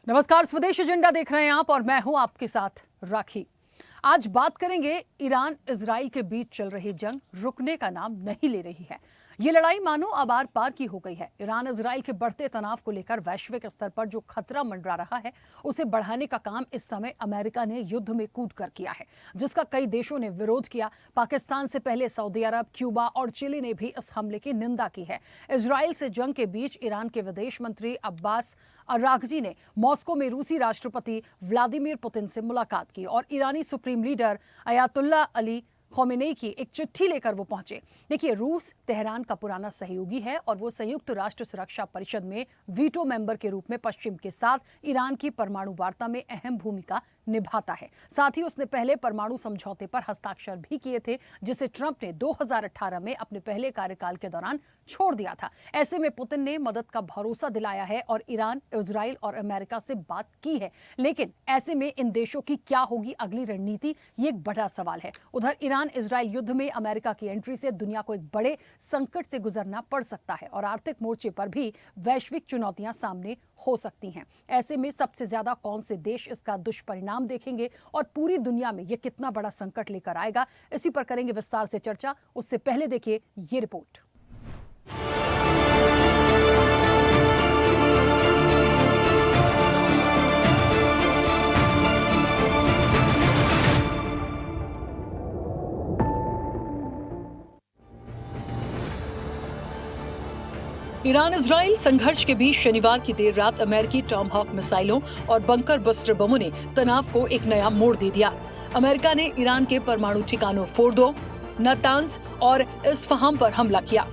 नमस्कार, स्वदेश एजेंडा देख रहे हैं आप और मैं हूं आपके साथ राखी। आज बात करेंगे ईरान इजराइल के बीच चल रही जंग रुकने का नाम नहीं ले रही है। ये लड़ाई मानो अब आर पार की हो गई है। ईरान इजराइल के बढ़ते तनाव को लेकर वैश्विक स्तर पर जो खतरा मंडरा रहा है उसे बढ़ाने का काम इस समय अमेरिका ने युद्ध में कूद कर किया है, जिसका कई देशों ने विरोध किया। पाकिस्तान से पहले सऊदी अरब, क्यूबा और चिली ने भी इस हमले की निंदा की है। इजराइल से जंग के बीच ईरान के विदेश मंत्री अब्बास अरागची ने मॉस्को में रूसी राष्ट्रपति व्लादिमीर पुतिन से मुलाकात की और ईरानी supreme leader Ayatollah Ali Khomeini की एक चिट्ठी लेकर वो पहुंचे। देखिए, रूस तेहरान का पुराना सहयोगी है और वो संयुक्त राष्ट्र सुरक्षा परिषद में वीटो मेंबर के रूप में पश्चिम के साथ ईरान की परमाणु वार्ता में अहम भूमिका निभाता है। साथ ही उसने पहले परमाणु समझौते पर हस्ताक्षर भी किए थे, जिसे ट्रंप ने 2018 में अपने पहले कार्यकाल के दौरान छोड़ दिया था। ऐसे में पुतिन ने मदद का भरोसा दिलाया है और ईरान, इजराइल और अमेरिका से बात की है। लेकिन ऐसे में इन देशों की क्या होगी अगली रणनीति, ये एक बड़ा सवाल है। उधर ईरान इजराइल युद्ध में अमेरिका की एंट्री से दुनिया को एक बड़े संकट से गुजरना पड़ सकता है और आर्थिक मोर्चे पर भी वैश्विक चुनौतियां सामने हो सकती हैं। ऐसे में सबसे ज्यादा कौन से देश इसका दुष्परिणाम देखेंगे और पूरी दुनिया में यह कितना बड़ा संकट लेकर आएगा, इसी पर करेंगे विस्तार से चर्चा। उससे पहले देखिए ये रिपोर्ट। ईरान इजराइल संघर्ष के बीच शनिवार की देर रात अमेरिकी टॉमहॉक मिसाइलों और बंकर बस्टर बमों ने तनाव को एक नया मोड़ दे दिया। अमेरिका ने ईरान के परमाणु ठिकानों फोर्दो, नातांज और इस्फहान पर हमला किया।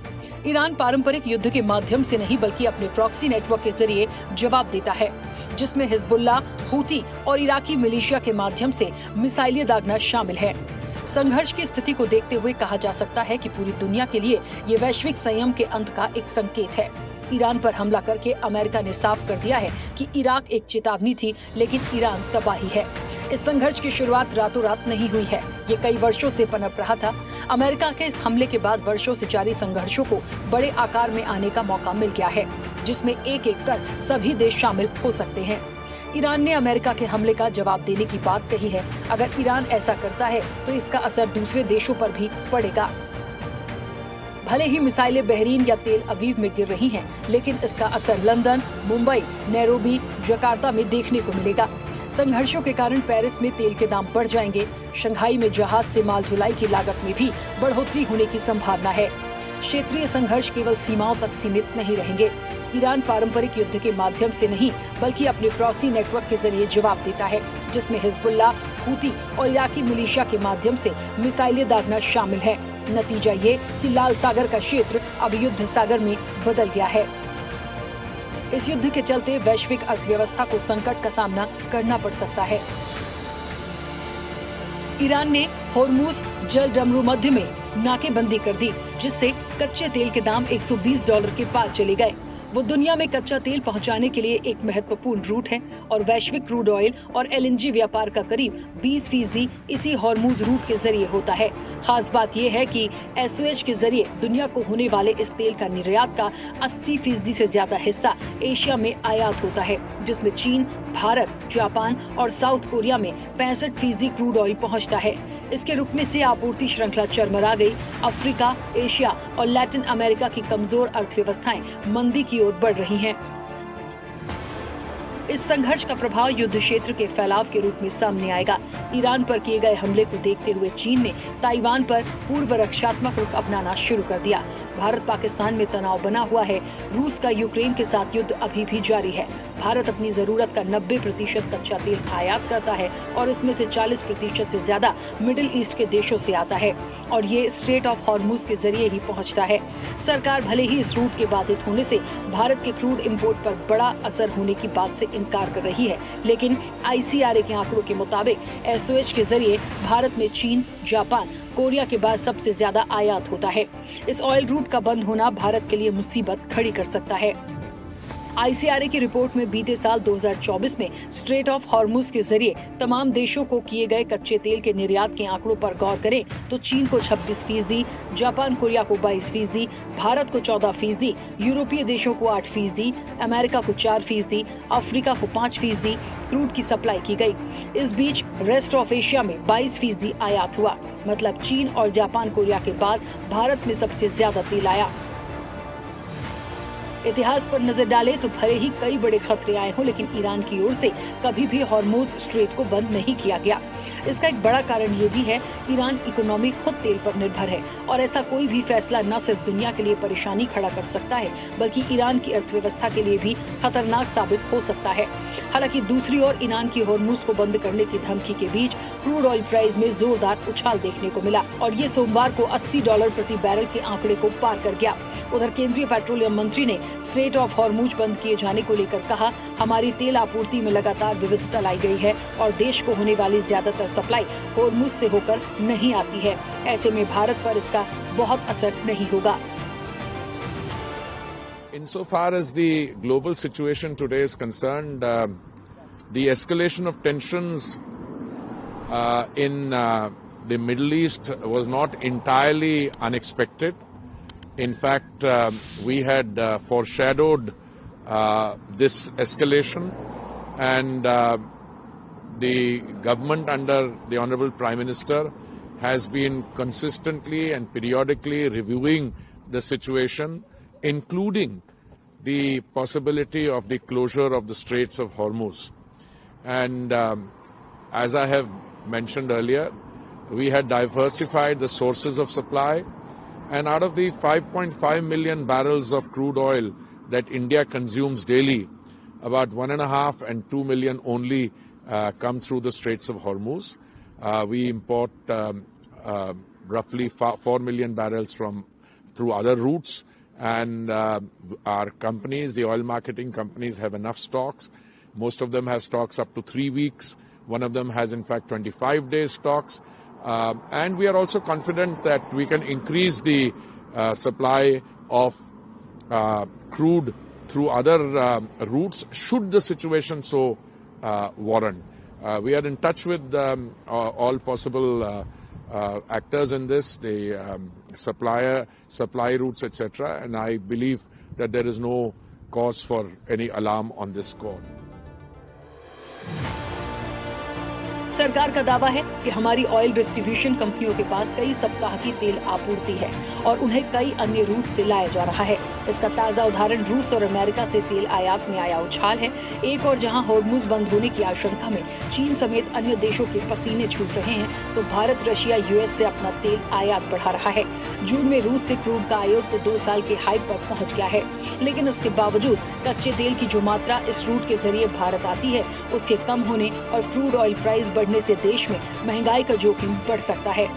ईरान पारंपरिक युद्ध के माध्यम से नहीं बल्कि अपने प्रॉक्सी नेटवर्क के जरिए जवाब देता है, जिसमें हिजबुल्लाह, हूती और इराकी मिलिशिया के माध्यम से मिसाइलें दागना शामिल है। संघर्ष की स्थिति को देखते हुए कहा जा सकता है कि पूरी दुनिया के लिए ये वैश्विक संयम के अंत का एक संकेत है। ईरान पर हमला करके अमेरिका ने साफ कर दिया है कि इराक एक चेतावनी थी, लेकिन ईरान तबाही है। इस संघर्ष की शुरुआत रातों रात नहीं हुई है, ये कई वर्षों से पनप रहा था। अमेरिका के इस हमले के बाद वर्षों से जारी संघर्षों को बड़े आकार में आने का मौका मिल गया है, जिसमें एक एक कर सभी देश शामिल हो सकते हैं। ईरान ने अमेरिका के हमले का जवाब देने की बात कही है। अगर ईरान ऐसा करता है तो इसका असर दूसरे देशों पर भी पड़ेगा। भले ही मिसाइलें बहरीन या तेल अवीव में गिर रही हैं, लेकिन इसका असर लंदन, मुंबई, नैरोबी, जकार्ता में देखने को मिलेगा। संघर्षों के कारण पेरिस में तेल के दाम बढ़ जाएंगे। शंघाई में जहाज से माल ढुलाई की लागत में भी बढ़ोतरी होने की संभावना है। क्षेत्रीय संघर्ष केवल सीमाओं तक सीमित नहीं रहेंगे। ईरान पारंपरिक युद्ध के माध्यम से नहीं बल्कि अपने प्रॉक्सी नेटवर्क के जरिए जवाब देता है, जिसमें हिजबुल्लाह, हूती और इराकी मिलिशिया के माध्यम से मिसाइलें दागना शामिल है। नतीजा ये कि लाल सागर का क्षेत्र अब युद्ध सागर में बदल गया है। इस युद्ध के चलते वैश्विक अर्थव्यवस्था को संकट का सामना करना पड़ सकता है। ईरान ने होर्मुज जल डमरू मध्य में नाकेबंदी कर दी, जिससे कच्चे तेल के दाम $120 के पार चले गए। वो दुनिया में कच्चा तेल पहुंचाने के लिए एक महत्वपूर्ण रूट है और वैश्विक क्रूड ऑयल और LNG व्यापार का करीब 20% इसी हॉर्मुज रूट के जरिए होता है। खास बात यह है कि SOH के जरिए दुनिया को होने वाले इस तेल का निर्यात का 80% से ज्यादा हिस्सा एशिया में आयात होता है, जिसमें चीन, भारत, जापान और साउथ कोरिया में 65% क्रूड ऑयल पहुँचता है। इसके रुकने से आपूर्ति श्रृंखला चरमरा गई। अफ्रीका, एशिया और लैटिन अमेरिका की कमजोर अर्थव्यवस्थाएं मंदी की ओर बढ़ रही हैं। इस संघर्ष का प्रभाव युद्ध क्षेत्र के फैलाव के रूप में सामने आएगा। ईरान पर किए गए हमले को देखते हुए चीन ने ताइवान पर पूर्व रक्षात्मक रुख अपनाना शुरू कर दिया। भारत पाकिस्तान में तनाव बना हुआ है। रूस का यूक्रेन के साथ युद्ध अभी भी जारी है। भारत अपनी जरूरत का 90% कच्चा तेल आयात करता है और इसमें से 40% से ज्यादा मिडिल ईस्ट के देशों से आता है और ये स्ट्रेट ऑफ हॉर्मुज के जरिए ही पहुंचता है। सरकार भले ही इस रूट के बाधित होने से भारत के क्रूड इंपोर्ट पर बड़ा असर होने की बात से इनकार कर रही है, लेकिन ICRA के आंकड़ों के मुताबिक SOH के जरिए भारत में चीन, जापान, कोरिया के बाद सबसे ज्यादा आयात होता है। इस ऑयल रूट का बंद होना भारत के लिए मुसीबत खड़ी कर सकता है। ICRA की रिपोर्ट में बीते साल 2024 में स्ट्रेट ऑफ हॉर्मुज के जरिए तमाम देशों को किए गए कच्चे तेल के निर्यात के आंकड़ों पर गौर करें तो चीन को 26%, जापान कोरिया को 22%, भारत को 14%, यूरोपीय देशों को 8%, अमेरिका को 4%, अफ्रीका को 5% क्रूड की सप्लाई की गई। इस बीच रेस्ट ऑफ एशिया में 22% आयात हुआ। मतलब चीन और जापान कोरिया के बाद भारत में सबसे ज्यादा तेल आया। इतिहास पर नजर डाले तो भले ही कई बड़े खतरे आए हों, लेकिन ईरान की ओर से कभी भी हॉर्मुज स्ट्रेट को बंद नहीं किया गया। इसका एक बड़ा कारण ये भी है, ईरान इकोनॉमी खुद तेल पर निर्भर है और ऐसा कोई भी फैसला न सिर्फ दुनिया के लिए परेशानी खड़ा कर सकता है, बल्कि ईरान की अर्थव्यवस्था के लिए भी खतरनाक साबित हो सकता है। हालांकि दूसरी ओर ईरान की हॉर्मुज को बंद करने की धमकी के बीच क्रूड ऑयल प्राइस में जोरदार उछाल देखने को मिला और ये सोमवार को $80 प्रति बैरल के आंकड़े को पार कर गया। उधर केंद्रीय पेट्रोलियम मंत्री ने स्ट्रेट ऑफ हॉर्मुज बंद किए जाने को लेकर कहा, हमारी तेल आपूर्ति में लगातार विविधता लाई गई है और देश को होने वाली ज्यादातर सप्लाई हॉर्मुज से होकर नहीं आती है। ऐसे में भारत पर इसका बहुत असर नहीं होगा। Insofar as the global situation today is concerned, the escalation of tensions in the Middle East was not entirely unexpected. In fact, we had foreshadowed this escalation, and the government under the Honorable Prime Minister has been consistently and periodically reviewing the situation, including the possibility of the closure of the Straits of Hormuz. And as I have mentioned earlier, we had diversified the sources of supply, and out of the 5.5 million barrels of crude oil that India consumes daily, about 1.5 and 2 million only come through the Straits of Hormuz. We import roughly 4 million barrels through other routes, and our companies, the oil marketing companies, have enough stocks. Most of them have stocks up to 3 weeks. One of them has in fact 25 days stocks. And we are also confident that we can increase the supply of crude through other routes should the situation so warrant. We are in touch with all possible actors in this, the supply routes, etc. And I believe that there is no cause for any alarm on this score. सरकार का दावा है कि हमारी oil distribution कंपनियों के पास कई सप्ताह की तेल आपूर्ति है और उन्हें कई अन्य रूट से लाया जा रहा है। इसका ताजा उदाहरण रूस और अमेरिका से तेल आयात में आया उछाल है। एक और जहां हॉर्मुज बंद होने की आशंका में चीन समेत अन्य देशों के पसीने छूट रहे हैं, तो भारत रशिया यूएस से अपना तेल आयात बढ़ा रहा है। जून में रूस से क्रूड का आयात तो 2 साल के हाई पर पहुंच गया है, लेकिन इसके बावजूद कच्चे तेल की जो मात्रा इस रूट के जरिए भारत आती है, उसके कम होने और क्रूड ऑयल प्राइस बढ़ने से देश में महंगाई का जोखिम बढ़ सकता है।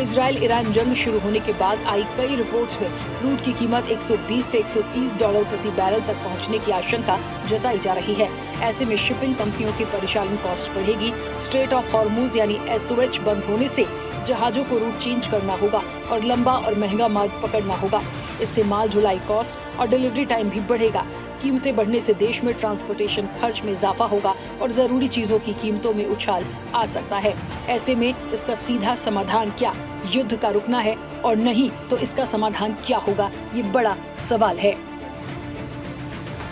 इजराइल ईरान जंग शुरू होने के बाद आई कई रिपोर्ट्स में क्रूड की कीमत 120 से $130 प्रति बैरल तक पहुंचने की आशंका जताई जा रही है। ऐसे में शिपिंग कंपनियों की परिचालन कॉस्ट बढ़ेगी। स्ट्रेट ऑफ हॉर्मुज यानी SOH बंद होने से जहाजों को रूट चेंज करना होगा और लंबा और महंगा मार्ग पकड़ना होगा। इससे माल ढुलाई कॉस्ट और डिलीवरी टाइम भी बढ़ेगा। कीमतें बढ़ने से देश में ट्रांसपोर्टेशन खर्च में इजाफा होगा और जरूरी चीजों की कीमतों में उछाल आ सकता है। ऐसे में इसका सीधा समाधान क्या युद्ध का रुकना है, और नहीं तो इसका समाधान क्या होगा, ये बड़ा सवाल है।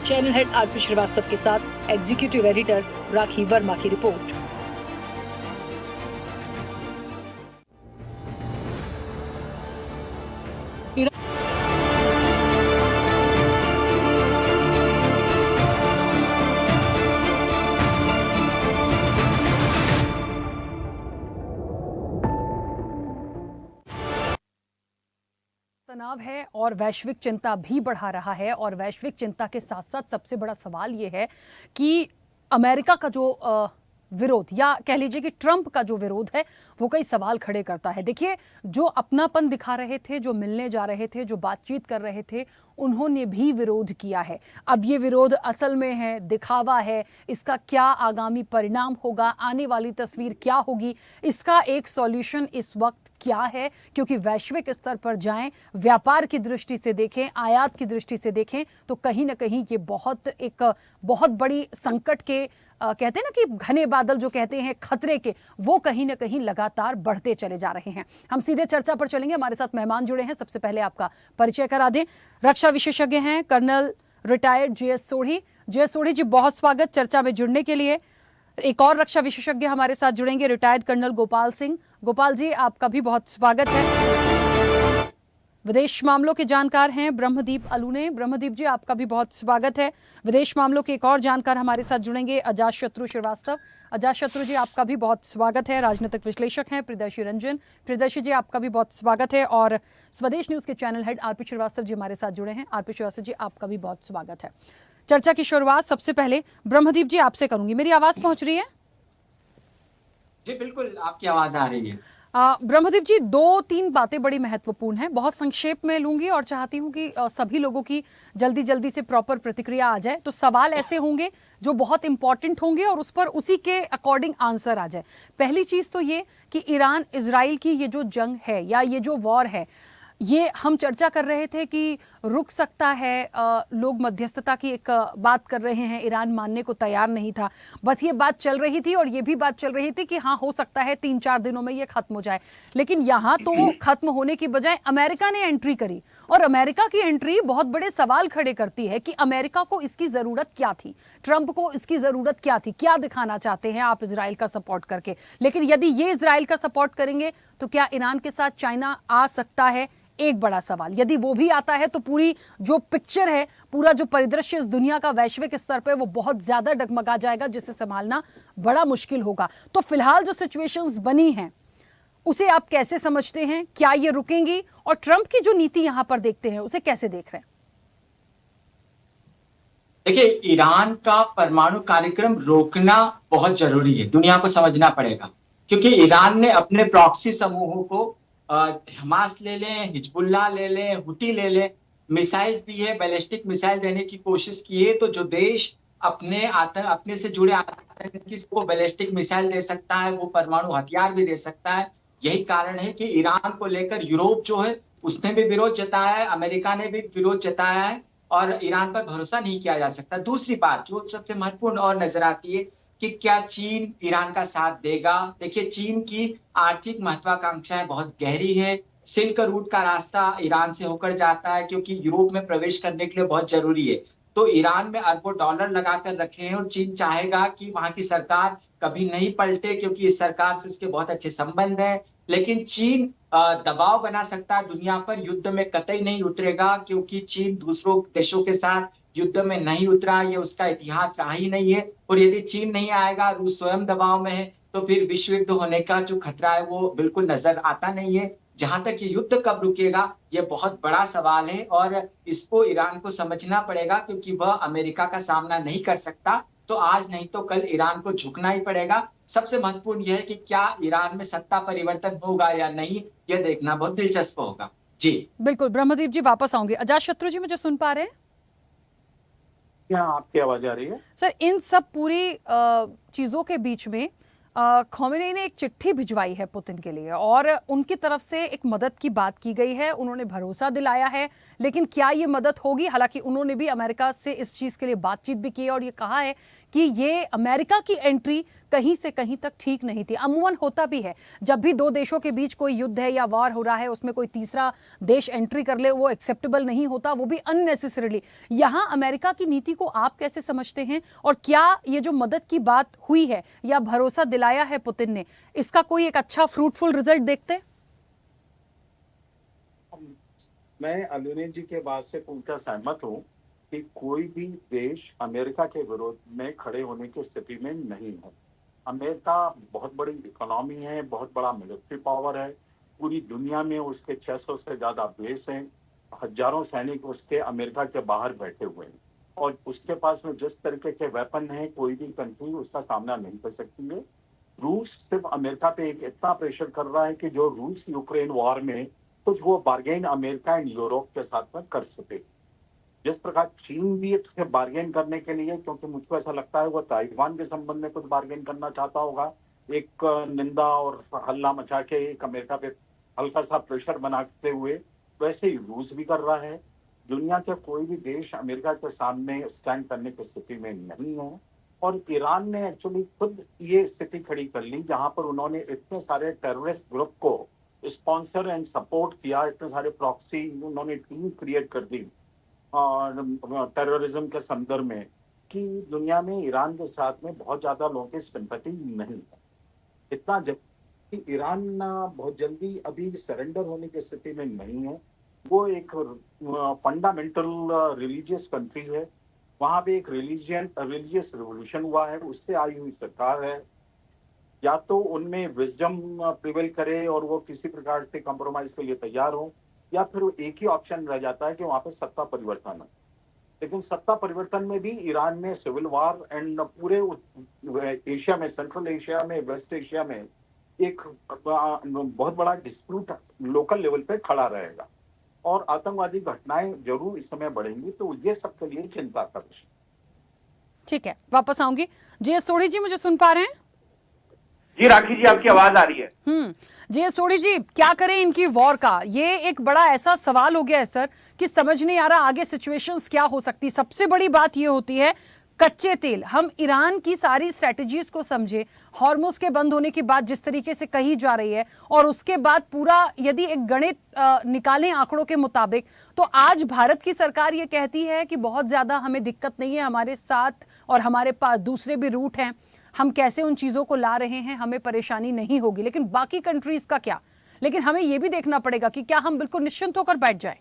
चैनल हेड RP श्रीवास्तव के साथ एग्जीक्यूटिव एडिटर राखी वर्मा की रिपोर्ट। तनाव है और वैश्विक चिंता भी बढ़ा रहा है, और वैश्विक चिंता के साथ साथ सबसे बड़ा सवाल ये है कि अमेरिका का जो विरोध, या कह लीजिए कि ट्रंप का जो विरोध है, वो कई सवाल खड़े करता है। देखिए, जो अपनापन दिखा रहे थे, जो मिलने जा रहे थे, जो बातचीत कर रहे थे, उन्होंने भी विरोध किया है। अब ये विरोध असल में है, दिखावा है, इसका क्या आगामी परिणाम होगा, आने वाली तस्वीर क्या होगी, इसका एक सॉल्यूशन इस वक्त क्या है, क्योंकि वैश्विक स्तर पर जाएं, व्यापार की दृष्टि से देखें, आयात की दृष्टि से देखें तो कहीं ना कहीं ये बहुत बड़ी संकट के कहते हैं ना कि घने बादल जो कहते हैं खतरे के, वो कहीं ना कहीं लगातार बढ़ते चले जा रहे हैं। हम सीधे चर्चा पर चलेंगे। हमारे साथ मेहमान जुड़े हैं। सबसे पहले आपका परिचय करा दें। रक्षा विशेषज्ञ हैं colonel retired JS Sodhi. JS Sodhi ji, बहुत स्वागत चर्चा में जुड़ने के लिए। एक और रक्षा विशेषज्ञ हमारे साथ जुड़ेंगे, रिटायर्ड कर्नल गोपाल सिंह। गोपाल जी, आपका भी बहुत स्वागत है। विदेश मामलों के जानकार हैं ब्रह्मदीप अलूने। ब्रह्मदीप जी, आपका भी बहुत स्वागत है। विदेश मामलों के एक और जानकार हमारे साथ जुड़ेंगे, अजातशत्रु श्रीवास्तव। अजातशत्रु जी, आपका भी बहुत स्वागत है। राजनीतिक विश्लेषक हैं प्रियदर्शी रंजन। प्रियदर्शी जी, आपका भी बहुत स्वागत है। और स्वदेश न्यूज के channel head RP Srivastava ji हमारे साथ जुड़े हैं। RP श्रीवास्तव जी, आपका भी बहुत स्वागत है। चर्चा की शुरुआत सबसे पहले ब्रह्मदीप जी आपसे करूंगी। मेरी आवाज पहुंच रही है? जी बिल्कुल, आपकी आवाज आ रही है। ब्रह्मदीप जी, 2-3 बातें बड़ी महत्वपूर्ण हैं, बहुत संक्षेप में लूंगी और चाहती हूं कि सभी लोगों की जल्दी जल्दी से प्रॉपर प्रतिक्रिया आ जाए। तो सवाल ऐसे होंगे जो बहुत इंपॉर्टेंट होंगे और उस पर उसी के अकॉर्डिंग आंसर आ जाए। पहली चीज तो ये कि ईरान इजराइल की ये जो जंग है या ये जो वॉर है, ये हम चर्चा कर रहे थे कि रुक सकता है। लोग मध्यस्थता की एक बात कर रहे हैं, ईरान मानने को तैयार नहीं था। बस ये बात चल रही थी और ये भी बात चल रही थी कि हाँ, हो सकता है 3-4 दिनों में ये खत्म हो जाए। लेकिन यहाँ तो खत्म होने की बजाय अमेरिका ने एंट्री करी और अमेरिका की एंट्री बहुत बड़े सवाल खड़े करती है कि अमेरिका को इसकी जरूरत क्या थी, ट्रंप को इसकी जरूरत क्या थी, क्या दिखाना चाहते हैं आप इजराइल का सपोर्ट करके। लेकिन यदि ये इजराइल का सपोर्ट करेंगे तो क्या ईरान के साथ चाइना आ सकता है? एक बड़ा सवाल। यदि वो भी आता है तो पूरी जो पिक्चर है, पूरा जो परिदृश्य इस दुनिया का वैश्विक स्तर पे, वो बहुत ज्यादा डगमगा जाएगा, जिसे संभालना बड़ा मुश्किल होगा। तो फिलहाल जो सिचुएशंस बनी हैं उसे आप कैसे समझते हैं? क्या ये रुकेंगी? और ट्रंप की जो नीति यहां पर देखते हैं उसे कैसे देख रहे हैं? देखिए, ईरान का परमाणु कार्यक्रम रोकना बहुत जरूरी है, दुनिया को समझना पड़ेगा। क्योंकि ईरान ने अपने प्रॉक्सी समूहों को हमास ले लें, हिजबुल्लाह ले लें, हुती ले लें, मिसाइल दी है, बैलिस्टिक मिसाइल देने की कोशिश की है। तो जो देश अपने से जुड़े आतंकी को बैलिस्टिक मिसाइल दे सकता है, वो परमाणु हथियार भी दे सकता है। यही कारण है कि ईरान को लेकर यूरोप जो है उसने भी विरोध जताया है, अमेरिका ने भी विरोध जताया है और ईरान पर भरोसा नहीं किया जा सकता। दूसरी बात जो सबसे महत्वपूर्ण और नजर आती है कि क्या चीन ईरान का साथ देगा। देखिए, चीन की आर्थिक महत्वाकांक्षाएं बहुत गहरी है। सिल्क रूट का रास्ता ईरान से होकर जाता है क्योंकि यूरोप में प्रवेश करने के लिए बहुत जरूरी है। तो ईरान में अरबों डॉलर लगाकर रखे हैं और चीन चाहेगा कि वहां की सरकार कभी नहीं पलटे क्योंकि इस सरकार से उसके बहुत अच्छे संबंध हैं। लेकिन चीन दबाव बना सकता है दुनिया पर, युद्ध में कतई नहीं उतरेगा क्योंकि चीन दूसरों देशों के साथ युद्ध में नहीं उतरा, ये उसका इतिहास रहा ही नहीं है। और यदि चीन नहीं आएगा, रूस स्वयं दबाव में है, तो फिर विश्व युद्ध होने का जो खतरा है वो बिल्कुल नजर आता नहीं है। जहां तक ये युद्ध कब रुकेगा, ये बहुत बड़ा सवाल है और इसको ईरान को समझना पड़ेगा क्योंकि वह अमेरिका का सामना नहीं कर सकता। तो आज नहीं तो कल ईरान को झुकना ही पड़ेगा। सबसे महत्वपूर्ण यह है कि क्या ईरान में सत्ता परिवर्तन होगा या नहीं, यह देखना बहुत दिलचस्प होगा। जी बिल्कुल। ब्रह्मदीप जी, वापस आऊंगे। अजातशत्रु जी, मुझे सुन पा रहे हैं? क्या आपकी आवाज आ रही है? सर, इन सब पूरी चीजों के बीच में खोमेनी ने एक चिट्ठी भिजवाई है पुतिन के लिए और उनकी तरफ से एक मदद की बात की गई है, उन्होंने भरोसा दिलाया है। लेकिन क्या ये मदद होगी? हालांकि उन्होंने भी अमेरिका से इस चीज़ के लिए बातचीत भी की है और ये कहा है कि ये अमेरिका की एंट्री कहीं से कहीं तक ठीक नहीं थी। अमूमन होता भी है, जब भी दो देशों के बीच कोई युद्ध है या वॉर हो रहा है, उसमें कोई तीसरा देश एंट्री कर ले, वो एक्सेप्टेबल नहीं होता, वो भी अननेसेसरीली। यहाँ अमेरिका की नीति को आप कैसे समझते हैं और क्या ये जो मदद की बात हुई है या भरोसा दिलाया है पुतिन ने, इसका कोई एक अच्छा फ्रूटफुल रिजल्ट देखते हैं? मैं अलूने जी के बात से पूर्णतः सहमत हूं कि कोई भी देश अमेरिका के विरोध में खड़े होने की स्थिति में नहीं है। अमेरिका बहुत बड़ी इकोनॉमी है, बहुत बड़ा मिलिट्री पावर है, पूरी दुनिया में उसके 600 से ज्यादा बेस हैं, हजारों सैनिक उसके अमेरिका के बाहर बैठे हुए हैं और उसके पास में जिस तरीके के वेपन है, कोई भी कंट्री उसका सामना नहीं कर सकती है। रूस सिर्फ अमेरिका पे एक इतना प्रेशर कर रहा है कि जो रूस यूक्रेन वॉर में कुछ वो बार्गेन अमेरिका एंड यूरोप के साथ में कर सके। जिस प्रकार चीन भी इसके बार्गेन करने के लिए, क्योंकि मुझको ऐसा लगता है वो ताइवान के संबंध में कुछ बार्गेन करना चाहता होगा, एक निंदा और हल्ला मचा के एक अमेरिका पे हल्का सा प्रेशर बनाते हुए, वैसे ही रूस भी कर रहा है। दुनिया के कोई भी देश अमेरिका के सामने स्टैंड करने की स्थिति में नहीं है। और ईरान ने एक्चुअली खुद ये स्थिति खड़ी कर ली, जहां पर उन्होंने इतने सारे टेररिस्ट ग्रुप को स्पॉन्सर एंड सपोर्ट किया, इतने सारे प्रॉक्सी उन्होंने टीम क्रिएट कर दी टेररिज्म के संदर्भ में, कि दुनिया में ईरान के साथ में बहुत ज्यादा लोगों की सिंपैथी नहीं है। इतना जब ईरान बहुत जल्दी अभी सरेंडर होने की स्थिति में नहीं है। वो एक फंडामेंटल रिलीजियस कंट्री है, वहां पे एक रिलीजियस रिवोल्यूशन हुआ है, उससे आई हुई सरकार है। या तो उनमें विजडम प्रिवेल करे और वो किसी प्रकार से कॉम्प्रोमाइज के लिए तैयार हो, या फिर एक ही ऑप्शन रह जाता है कि वहां पे सत्ता परिवर्तन है। लेकिन सत्ता परिवर्तन में भी ईरान में सिविल वार एंड पूरे एशिया में, सेंट्रल एशिया में, वेस्ट एशिया में एक बहुत बड़ा डिस्प्यूट लोकल लेवल पे खड़ा रहेगा और आतंकवादी घटनाएं जरूर इस समय बढ़ेंगी। तो ये सबके लिए चिंता का विषय। ठीक है, वापस आऊंगी। जी सोढ़ी जी, मुझे सुन पा रहे हैं? जी राखी जी, आपकी आवाज आ रही है। जी सोढ़ी जी, क्या करें इनकी वॉर का? ये एक बड़ा ऐसा सवाल हो गया है सर कि समझ नहीं आ रहा आगे सिचुएशंस क्या हो सकती। सबसे बड़ी बात ये होती है कच्चे तेल। हम ईरान की सारी स्ट्रेटजीज को समझे, हॉर्मुज के बंद होने की बात जिस तरीके से कही जा रही है, और उसके बाद पूरा यदि एक गणित निकालें आंकड़ों के मुताबिक, तो आज भारत की सरकार ये कहती है कि बहुत ज्यादा हमें दिक्कत नहीं है, हमारे साथ और हमारे पास दूसरे भी रूट हैं, हम कैसे उन चीजों को ला रहे हैं, हमें परेशानी नहीं होगी। लेकिन बाकी कंट्रीज का क्या? लेकिन हमें यह भी देखना पड़ेगा कि क्या हम बिल्कुल निश्चिंत होकर बैठ जाएं।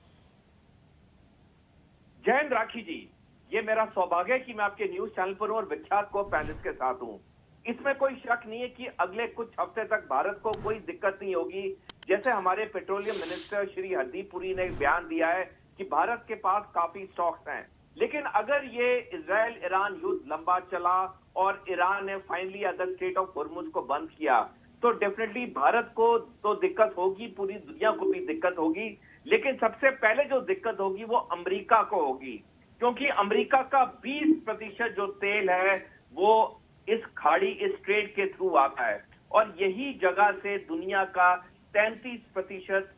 जय हिंद राखी जी, ये मेरा सौभाग्य है कि मैं आपके न्यूज चैनल पर हूं और विख्यात को पैनलिस्ट के साथ हूं। इसमें कोई शक नहीं है कि अगले कुछ हफ्ते तक भारत को कोई दिक्कत नहीं होगी। जैसे हमारे पेट्रोलियम मिनिस्टर श्री हरदीप पुरी ने बयान दिया है कि भारत के पास काफी स्टॉक्स हैं, लेकिन अगर ये इजराइल ईरान युद्ध लंबा चला और ईरान ने फाइनली अगर स्ट्रेट ऑफ हॉर्मुज को बंद किया, तो डेफिनेटली भारत को तो दिक्कत होगी, पूरी दुनिया को भी दिक्कत होगी। लेकिन सबसे पहले जो दिक्कत होगी वो अमेरिका को होगी, क्योंकि अमेरिका का 20% जो तेल है वो इस खाड़ी, इस स्ट्रेट के थ्रू आता है, और यही जगह से दुनिया का 33%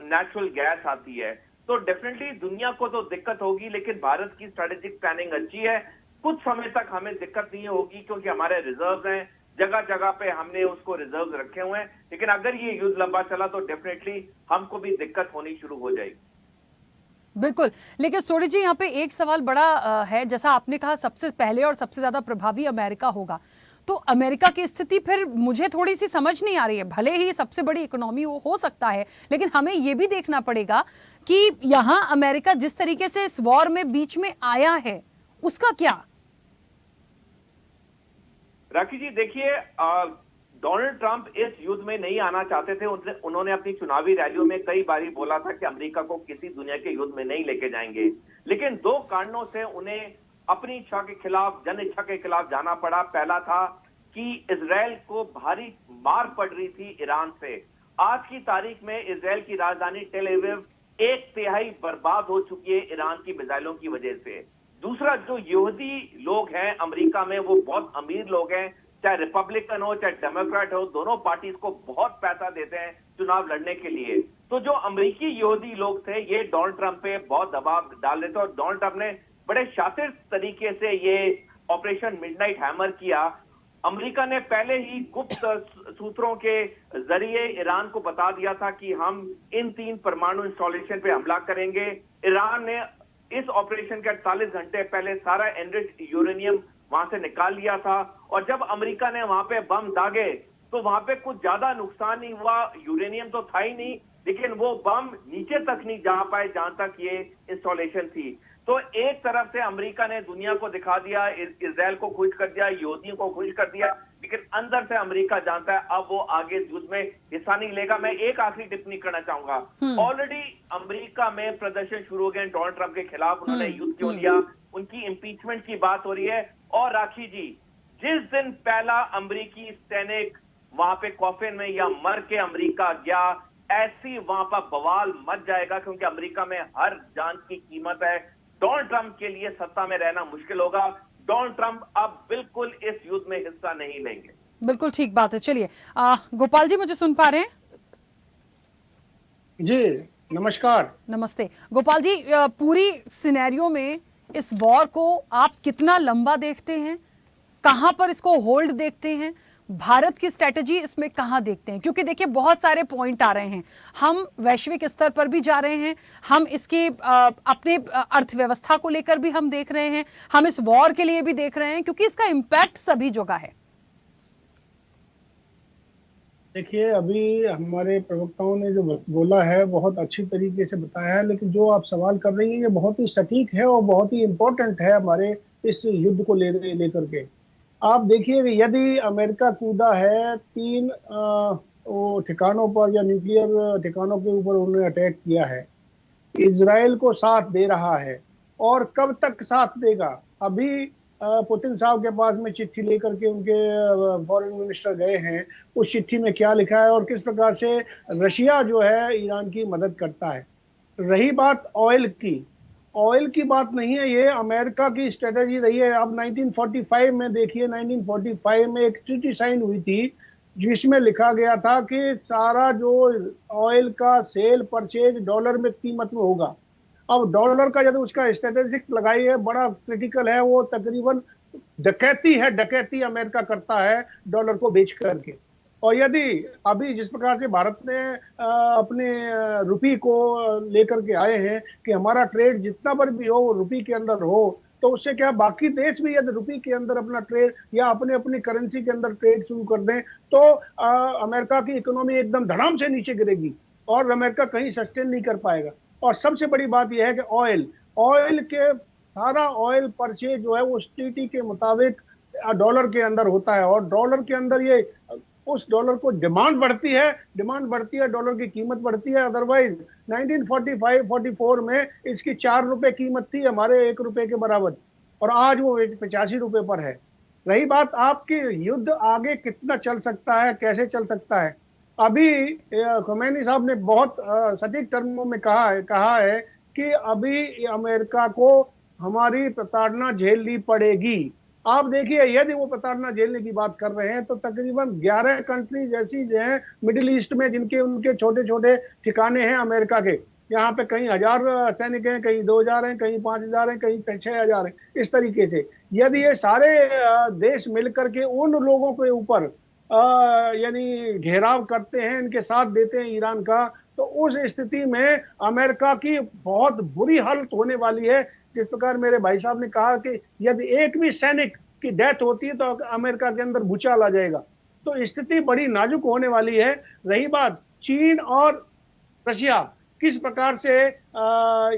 नेचुरल गैस आती है। तो डेफिनेटली दुनिया को तो दिक्कत होगी, लेकिन भारत की स्ट्रेटेजिक प्लानिंग अच्छी है। कुछ समय तक हमें दिक्कत नहीं होगी, क्योंकि हमारे रिजर्व हैं, जगह जगह पे हमने उसको रिजर्व रखे हुए हैं। लेकिन अगर ये युद्ध लंबा चला तो डेफिनेटली हमको भी दिक्कत होनी शुरू हो जाएगी। बिल्कुल, लेकिन सोढ़ी जी, यहाँ पे एक सवाल बड़ा है। जैसा आपने कहा सबसे पहले और सबसे ज्यादा प्रभावी अमेरिका होगा, तो अमेरिका की स्थिति फिर मुझे थोड़ी सी समझ नहीं आ रही है। भले ही सबसे बड़ी इकोनॉमी हो सकता है, लेकिन हमें यह भी देखना पड़ेगा कि यहाँ अमेरिका जिस तरीके से इस वॉर में बीच में आया है, उसका क्या? राखी जी देखिए, डोनाल्ड ट्रंप इस युद्ध में नहीं आना चाहते थे। उन्होंने अपनी चुनावी रैलियों में कई बारी बोला था कि अमेरिका को किसी दुनिया के युद्ध में नहीं लेके जाएंगे, लेकिन 2 कारणों से उन्हें अपनी इच्छा के खिलाफ, जन इच्छा के खिलाफ जाना पड़ा। पहला था कि इजराइल को भारी मार पड़ रही थी ईरान से। आज की तारीख में इजराइल की राजधानी टेल अवीव 1/3 बर्बाद हो चुकी है ईरान की मिसाइलों की वजह से। दूसरा, जो यहूदी लोग हैं अमेरिका में, वो बहुत अमीर लोग हैं, चाहे रिपब्लिकन हो चाहे डेमोक्रेट हो, दोनों पार्टीज को बहुत पैसा देते हैं चुनाव लड़ने के लिए। तो जो अमेरिकी यहूदी लोग थे, ये डोनाल्ड ट्रंप पे बहुत दबाव डाल रहे थे, और डोनाल्ड ट्रंप ने बड़े शातिर तरीके से ये ऑपरेशन मिडनाइट हैमर किया। अमेरिका ने पहले ही गुप्त सूत्रों के जरिए ईरान को बता दिया था कि हम इन 3 परमाणु इंस्टॉलेशन पे हमला करेंगे। ईरान ने इस ऑपरेशन के 48 घंटे पहले सारा एनरिच्ड यूरेनियम वहां से निकाल लिया था, और जब अमेरिका ने वहां पे बम दागे तो वहां पे कुछ ज्यादा नुकसान नहीं हुआ। यूरेनियम तो था ही नहीं, लेकिन वो बम नीचे तक नहीं जा पाए जहां तक ये इंस्टॉलेशन थी। तो एक तरफ से अमेरिका ने दुनिया को दिखा दिया, इजराइल को खुश कर दिया, यहूदियों को खुश कर दिया, लेकिन अंदर से अमेरिका जानता है अब वो आगे युद्ध में हिस्सा नहीं लेगा। मैं एक आखिरी टिप्पणी करना चाहूंगा। ऑलरेडी अमेरिका में प्रदर्शन शुरू हो गए डोनाल्ड ट्रंप के खिलाफ। उन्होंने युद्ध क्यों लिया, उनकी इम्पीचमेंट की बात हो रही है। और राखी जी, जिस दिन पहला अमेरिकी सैनिक वहां पे कॉफिन में या मर के अमेरिका गया, ऐसी वहां पर बवाल मच जाएगा, क्योंकि अमेरिका में हर जान की कीमत है। डोनाल्ड ट्रंप के लिए सत्ता में रहना मुश्किल होगा। डोनाल्ड ट्रंप अब बिल्कुल इस युद्ध में हिस्सा नहीं लेंगे। बिल्कुल ठीक बात है। चलिए गोपाल जी, मुझे सुन पा रहे हैं? जी नमस्कार। नमस्ते गोपाल जी, पूरी सिनेरियो में इस वॉर को आप कितना लंबा देखते हैं, कहां पर इसको होल्ड देखते हैं, भारत की स्ट्रेटजी इसमें कहां देखते हैं? क्योंकि देखिए बहुत सारे पॉइंट आ रहे हैं, हम वैश्विक स्तर पर भी जा रहे हैं, हम इसके अपने अर्थव्यवस्था को लेकर भी हम देख रहे हैं, हम इस वॉर के लिए भी देख रहे हैं, क्योंकि इसका इम्पैक्ट सभी जगह है। देखिए, अभी हमारे प्रवक्ताओं ने जो बोला है बहुत अच्छी तरीके से बताया है, लेकिन जो आप सवाल कर रही हैं ये बहुत ही सटीक है और बहुत ही इम्पोर्टेंट है हमारे इस युद्ध को लेकर के। आप देखिए कि यदि अमेरिका कूदा है 3 वो ठिकानों पर या न्यूक्लियर ठिकानों के ऊपर उन्होंने अटैक किया है, इजराइल को साथ दे रहा है, और कब तक साथ देगा? अभी पुतिन साहब के पास में चिट्ठी लेकर के उनके फॉरेन मिनिस्टर गए हैं, उस चिट्ठी में क्या लिखा है और किस प्रकार से रशिया जो है ईरान की मदद करता है। रही बात ऑयल की बात नहीं है, ये अमेरिका की स्ट्रेटेजी रही है। अब 1945 में देखिए, 1945 में एक ट्रीटी साइन हुई थी जिसमें लिखा गया था कि सारा जो ऑयल का सेल परचेज डॉलर में कीमत में होगा। अब डॉलर का यदि उसका स्ट्रेटेजिक लगाई है, बड़ा क्रिटिकल है, वो तकरीबन डकैती अमेरिका करता है डॉलर को बेच करके। और यदि अभी जिस प्रकार से भारत ने अपने रुपये को लेकर के आए हैं कि हमारा ट्रेड जितना पर भी हो वो रुपये के अंदर हो, तो उससे क्या बाकी देश भी यदि रुपये के अंदर अपना ट्रेड या अपने अपनी करेंसी के अंदर ट्रेड शुरू कर दें तो अमेरिका की इकोनॉमी एकदम धड़ाम से नीचे गिरेगी और अमेरिका कहीं सस्टेन नहीं कर पाएगा। और सबसे बड़ी बात यह है कि ऑयल के सारा ऑयल परचेज जो है वो ट्रीटी के मुताबिक डॉलर के अंदर होता है, और डॉलर के अंदर ये उस डॉलर को डिमांड बढ़ती है डॉलर की कीमत बढ़ती है। अदरवाइज 1945-44 में इसकी 4 रुपए कीमत थी, हमारे 1 रुपए के बराबर, और आज वो 85 रुपए पर है। रही बात आपकी युद्ध आगे कितना चल सकता है, कैसे चल सकता है, अभी खमैनी साहब ने बहुत सटीक टर्मों में कहा है कि अभी अमेरिका को हमारी प्रताड़ना झेलनी पड़ेगी। आप देखिए, यदि वो प्रताड़ना झेलने की बात कर रहे हैं तो तकरीबन 11 कंट्रीज ऐसी जो हैं मिडिल ईस्ट में जिनके उनके छोटे छोटे ठिकाने हैं अमेरिका के, यहाँ पे कहीं 1000 सैनिक हैं, कहीं 2000 हैं, कहीं 5000 हैं, कहीं 6000 हैं। इस तरीके से यदि ये सारे देश मिलकर के उन लोगों के ऊपर यानी घेराव करते हैं, इनके साथ देते हैं ईरान का, तो उस स्थिति में अमेरिका की बहुत बुरी हालत होने वाली है। जिस प्रकार मेरे भाई साहब ने कहा कि यदि एक भी सैनिक की डेथ होती है तो अमेरिका के अंदर भूचाल आ जाएगा, तो स्थिति बड़ी नाजुक होने वाली है। रही बात चीन और रशिया किस प्रकार से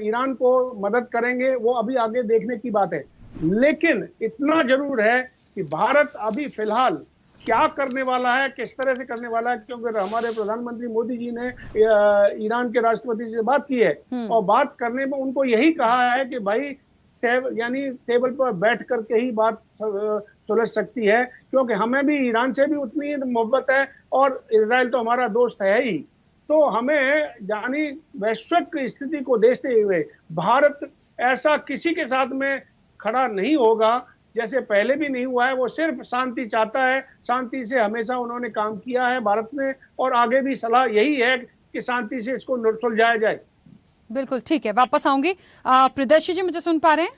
ईरान को मदद करेंगे, वो अभी आगे देखने की बात है। लेकिन इतना जरूर है कि भारत अभी फिलहाल क्या करने वाला है, किस तरह से करने वाला है, क्योंकि हमारे प्रधानमंत्री मोदी जी ने ईरान के राष्ट्रपति से बात की है, और बात करने में उनको यही कहा है कि भाई यानी टेबल पर बैठ करके ही बात सुलझ सकती है, क्योंकि हमें भी ईरान से भी उतनी मोहब्बत है और इजराइल तो हमारा दोस्त है ही। तो हमें यानी वैश्विक स्थिति को देखते हुए भारत ऐसा किसी के साथ में खड़ा नहीं होगा, जैसे पहले भी नहीं हुआ है। वो सिर्फ शांति चाहता है, शांति से हमेशा उन्होंने काम किया है भारत ने, और आगे भी सलाह यही है कि शांति से इसको सुलझाया जाए। बिल्कुल ठीक है, वापस आऊंगी। प्रियदर्शी जी, मुझे सुन पा रहे हैं?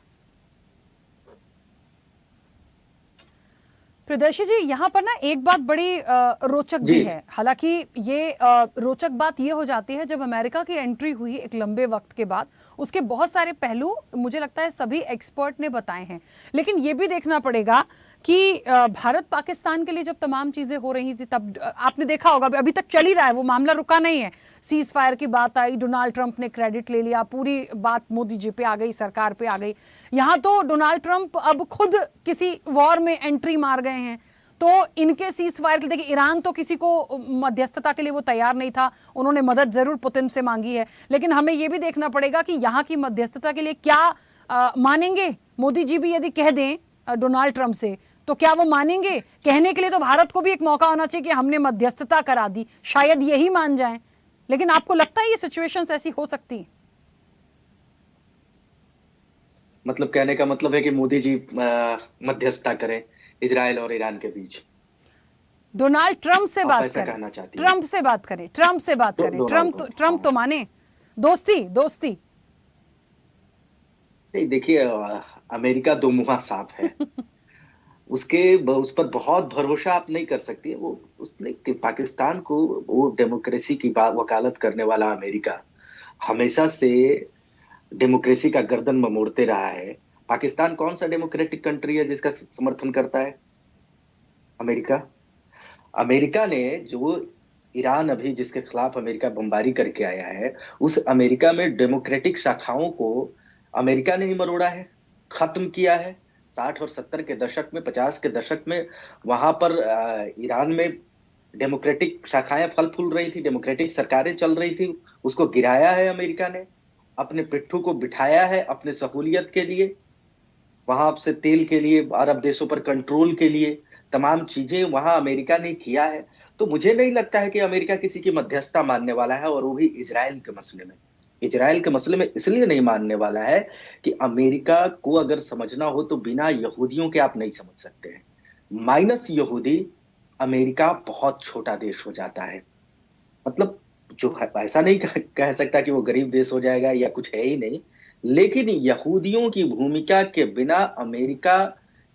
प्रियदर्शी जी, यहाँ पर ना एक बात बड़ी रोचक भी है। हालांकि ये रोचक बात ये हो जाती है जब अमेरिका की एंट्री हुई एक लंबे वक्त के बाद, उसके बहुत सारे पहलू मुझे लगता है सभी एक्सपर्ट ने बताए हैं। लेकिन ये भी देखना पड़ेगा कि भारत पाकिस्तान के लिए जब तमाम चीज़ें हो रही थी तब आपने देखा होगा अभी तक चल ही रहा है, वो मामला रुका नहीं है। सीज फायर की बात आई, डोनाल्ड ट्रंप ने क्रेडिट ले लिया, पूरी बात मोदी जी पे आ गई, सरकार पे आ गई। यहाँ तो डोनाल्ड ट्रंप अब खुद किसी वॉर में एंट्री मार गए हैं। तो इनके सीज फायर के लिए देखिए, ईरान तो किसी को मध्यस्थता के लिए वो तैयार नहीं था, उन्होंने मदद जरूर पुतिन से मांगी है। लेकिन हमें ये भी देखना पड़ेगा कि यहाँ की मध्यस्थता के लिए क्या मानेंगे मोदी जी भी। यदि कह दें डोनाल्ड ट्रंप से तो क्या वो मानेंगे? कहने के लिए तो भारत को भी एक मौका होना चाहिए कि हमने मध्यस्थता करा दी, शायद यही मान जाएं। लेकिन आपको लगता है ये सिचुएशंस ऐसी हो सकती हैं? मतलब कहने का मतलब है कि मोदी जी मध्यस्थता करें इजराइल और ईरान के बीच। डोनाल्ड ट्रंप से आप बात ऐसा करें, कहना चाहती हैं? ट्रंप से बात करें, ट्रंप से बात करें, डोनाल्ड ट्रंप तो माने दोस्ती दोस्ती। नहीं, देखिए, अमेरिका दो मुहा सांप है। उस पर बहुत भरोसा आप नहीं कर सकती है। वो उसने कि पाकिस्तान को, वो डेमोक्रेसी की वकालत करने वाला अमेरिका हमेशा से डेमोक्रेसी का गर्दन ममोड़ते रहा है। पाकिस्तान कौन सा डेमोक्रेटिक कंट्री है जिसका समर्थन करता है? अमेरिका। अमेरिका ने जो ईरान अभी जिसके खिलाफ अमेरिका बमबारी करके आया है, उस अमेरिका में डेमोक्रेटिक शाखाओं को अमेरिका ने ही मरोड़ा है, खत्म किया है। 60 और 70 के दशक में, 50 के दशक में वहां पर ईरान में डेमोक्रेटिक शाखाएं फल फूल रही थी, डेमोक्रेटिक सरकारें चल रही थी। उसको गिराया है अमेरिका ने, अपने पिट्ठू को बिठाया है अपने सहूलियत के लिए, वहां से तेल के लिए, अरब देशों पर कंट्रोल के लिए तमाम चीजें वहां अमेरिका ने किया है। तो मुझे नहीं लगता है कि अमेरिका किसी की मध्यस्थता मानने वाला है, और वो भी इजराइल के मसले में। इजराइल के मसले में इसलिए नहीं मानने वाला है कि अमेरिका को अगर समझना हो तो बिना यहूदियों के आप नहीं समझ सकते हैं। माइनस यहूदी अमेरिका बहुत छोटा देश हो जाता है। मतलब जो ऐसा नहीं कह सकता कि वो गरीब देश हो जाएगा या कुछ है ही नहीं, लेकिन यहूदियों की भूमिका के बिना अमेरिका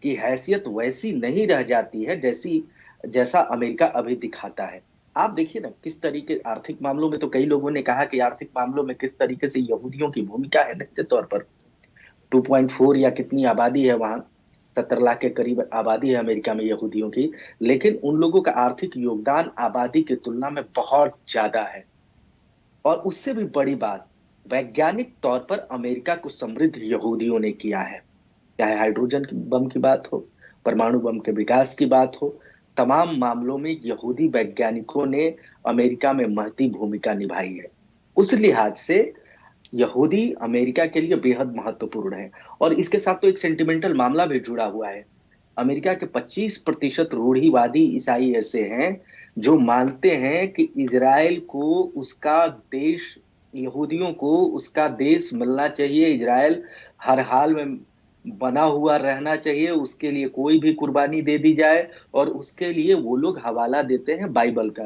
की हैसियत वैसी नहीं रह जाती है जैसा अमेरिका अभी दिखाता है। आप देखिए ना किस तरीके, आर्थिक मामलों में तो कई लोगों ने कहा कि आर्थिक मामलों में किस तरीके से यहूदियों की भूमिका है। निश्चित तौर पर 2.4 या कितनी आबादी है वहां, 70 लाख के करीब आबादी है अमेरिका में यहूदियों की, लेकिन उन लोगों का आर्थिक योगदान आबादी की तुलना में बहुत ज्यादा है। और उससे भी बड़ी बात, वैज्ञानिक तौर पर अमेरिका को समृद्ध यहूदियों ने किया है। चाहे हाइड्रोजन की बम की बात हो, परमाणु बम के विकास की बात हो, तमाम मामलों में यहूदी वैज्ञानिकों ने अमेरिका में महती भूमिका निभाई है। उस लिहाज से यहूदी अमेरिका के लिए बेहद महत्वपूर्ण है। और इसके साथ तो एक सेंटिमेंटल मामला भी जुड़ा हुआ है। अमेरिका के 25% रूढ़िवादी ईसाई ऐसे हैं जो मानते हैं कि इजराइल को उसका देश, यहूदियों को उसका देश मिलना चाहिए, इजराइल हर हाल में बना हुआ रहना चाहिए, उसके लिए कोई भी कुर्बानी दे दी जाए। और उसके लिए वो लोग हवाला देते हैं बाइबल का।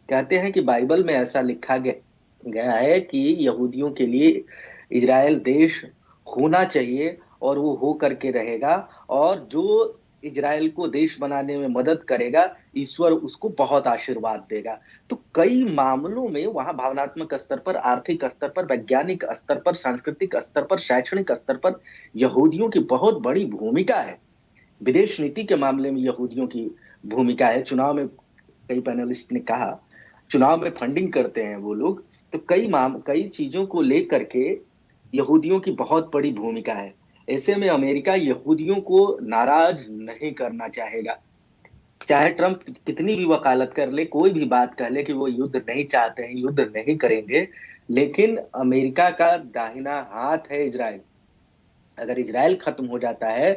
कहते हैं कि बाइबल में ऐसा लिखा गया है कि यहूदियों के लिए इजराइल देश होना चाहिए और वो हो करके रहेगा, और जो इजराइल को देश बनाने में मदद करेगा ईश्वर उसको बहुत आशीर्वाद देगा। तो कई मामलों में वहां भावनात्मक स्तर पर, आर्थिक स्तर पर, वैज्ञानिक स्तर पर, सांस्कृतिक स्तर पर, शैक्षणिक स्तर पर यहूदियों की बहुत बड़ी भूमिका है। विदेश नीति के मामले में यहूदियों की भूमिका है। चुनाव में, कई पैनलिस्ट ने कहा, चुनाव में फंडिंग करते हैं वो लोग। तो कई चीजों को लेकर के यहूदियों की बहुत बड़ी भूमिका है। ऐसे में अमेरिका यहूदियों को नाराज नहीं करना चाहेगा। चाहे ट्रंप कितनी भी वकालत कर ले, कोई भी बात कह ले कि वो युद्ध नहीं चाहते हैं, युद्ध नहीं करेंगे, लेकिन अमेरिका का दाहिना हाथ है इजराइल। अगर इजराइल खत्म हो जाता है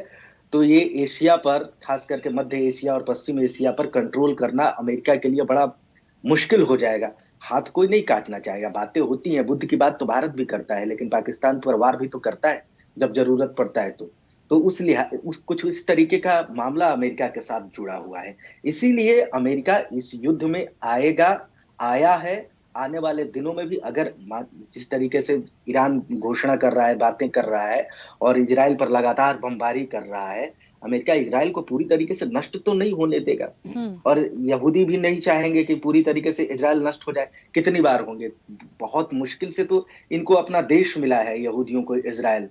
तो ये एशिया पर, खास करके मध्य एशिया और पश्चिम एशिया पर कंट्रोल करना अमेरिका के लिए बड़ा मुश्किल हो जाएगा। हाथ कोई नहीं काटना चाहेगा। बातें होती हैं, बुद्ध की बात तो भारत भी करता है, लेकिन पाकिस्तान पर वार भी तो करता है जब जरूरत पड़ता है। तो उस लिहाज कुछ इस तरीके का मामला अमेरिका के साथ जुड़ा हुआ है। इसीलिए अमेरिका इस युद्ध में आएगा, आया है, आने वाले दिनों में भी। अगर जिस तरीके से ईरान घोषणा कर रहा है, बातें कर रहा है और इजराइल पर लगातार बमबारी कर रहा है, अमेरिका इजराइल को पूरी तरीके से नष्ट तो नहीं होने देगा। और यहूदी भी नहीं चाहेंगे कि पूरी तरीके से इजराइल नष्ट हो जाए। कितनी बार होंगे, बहुत मुश्किल से तो इनको अपना देश मिला है यहूदियों को इजराइल।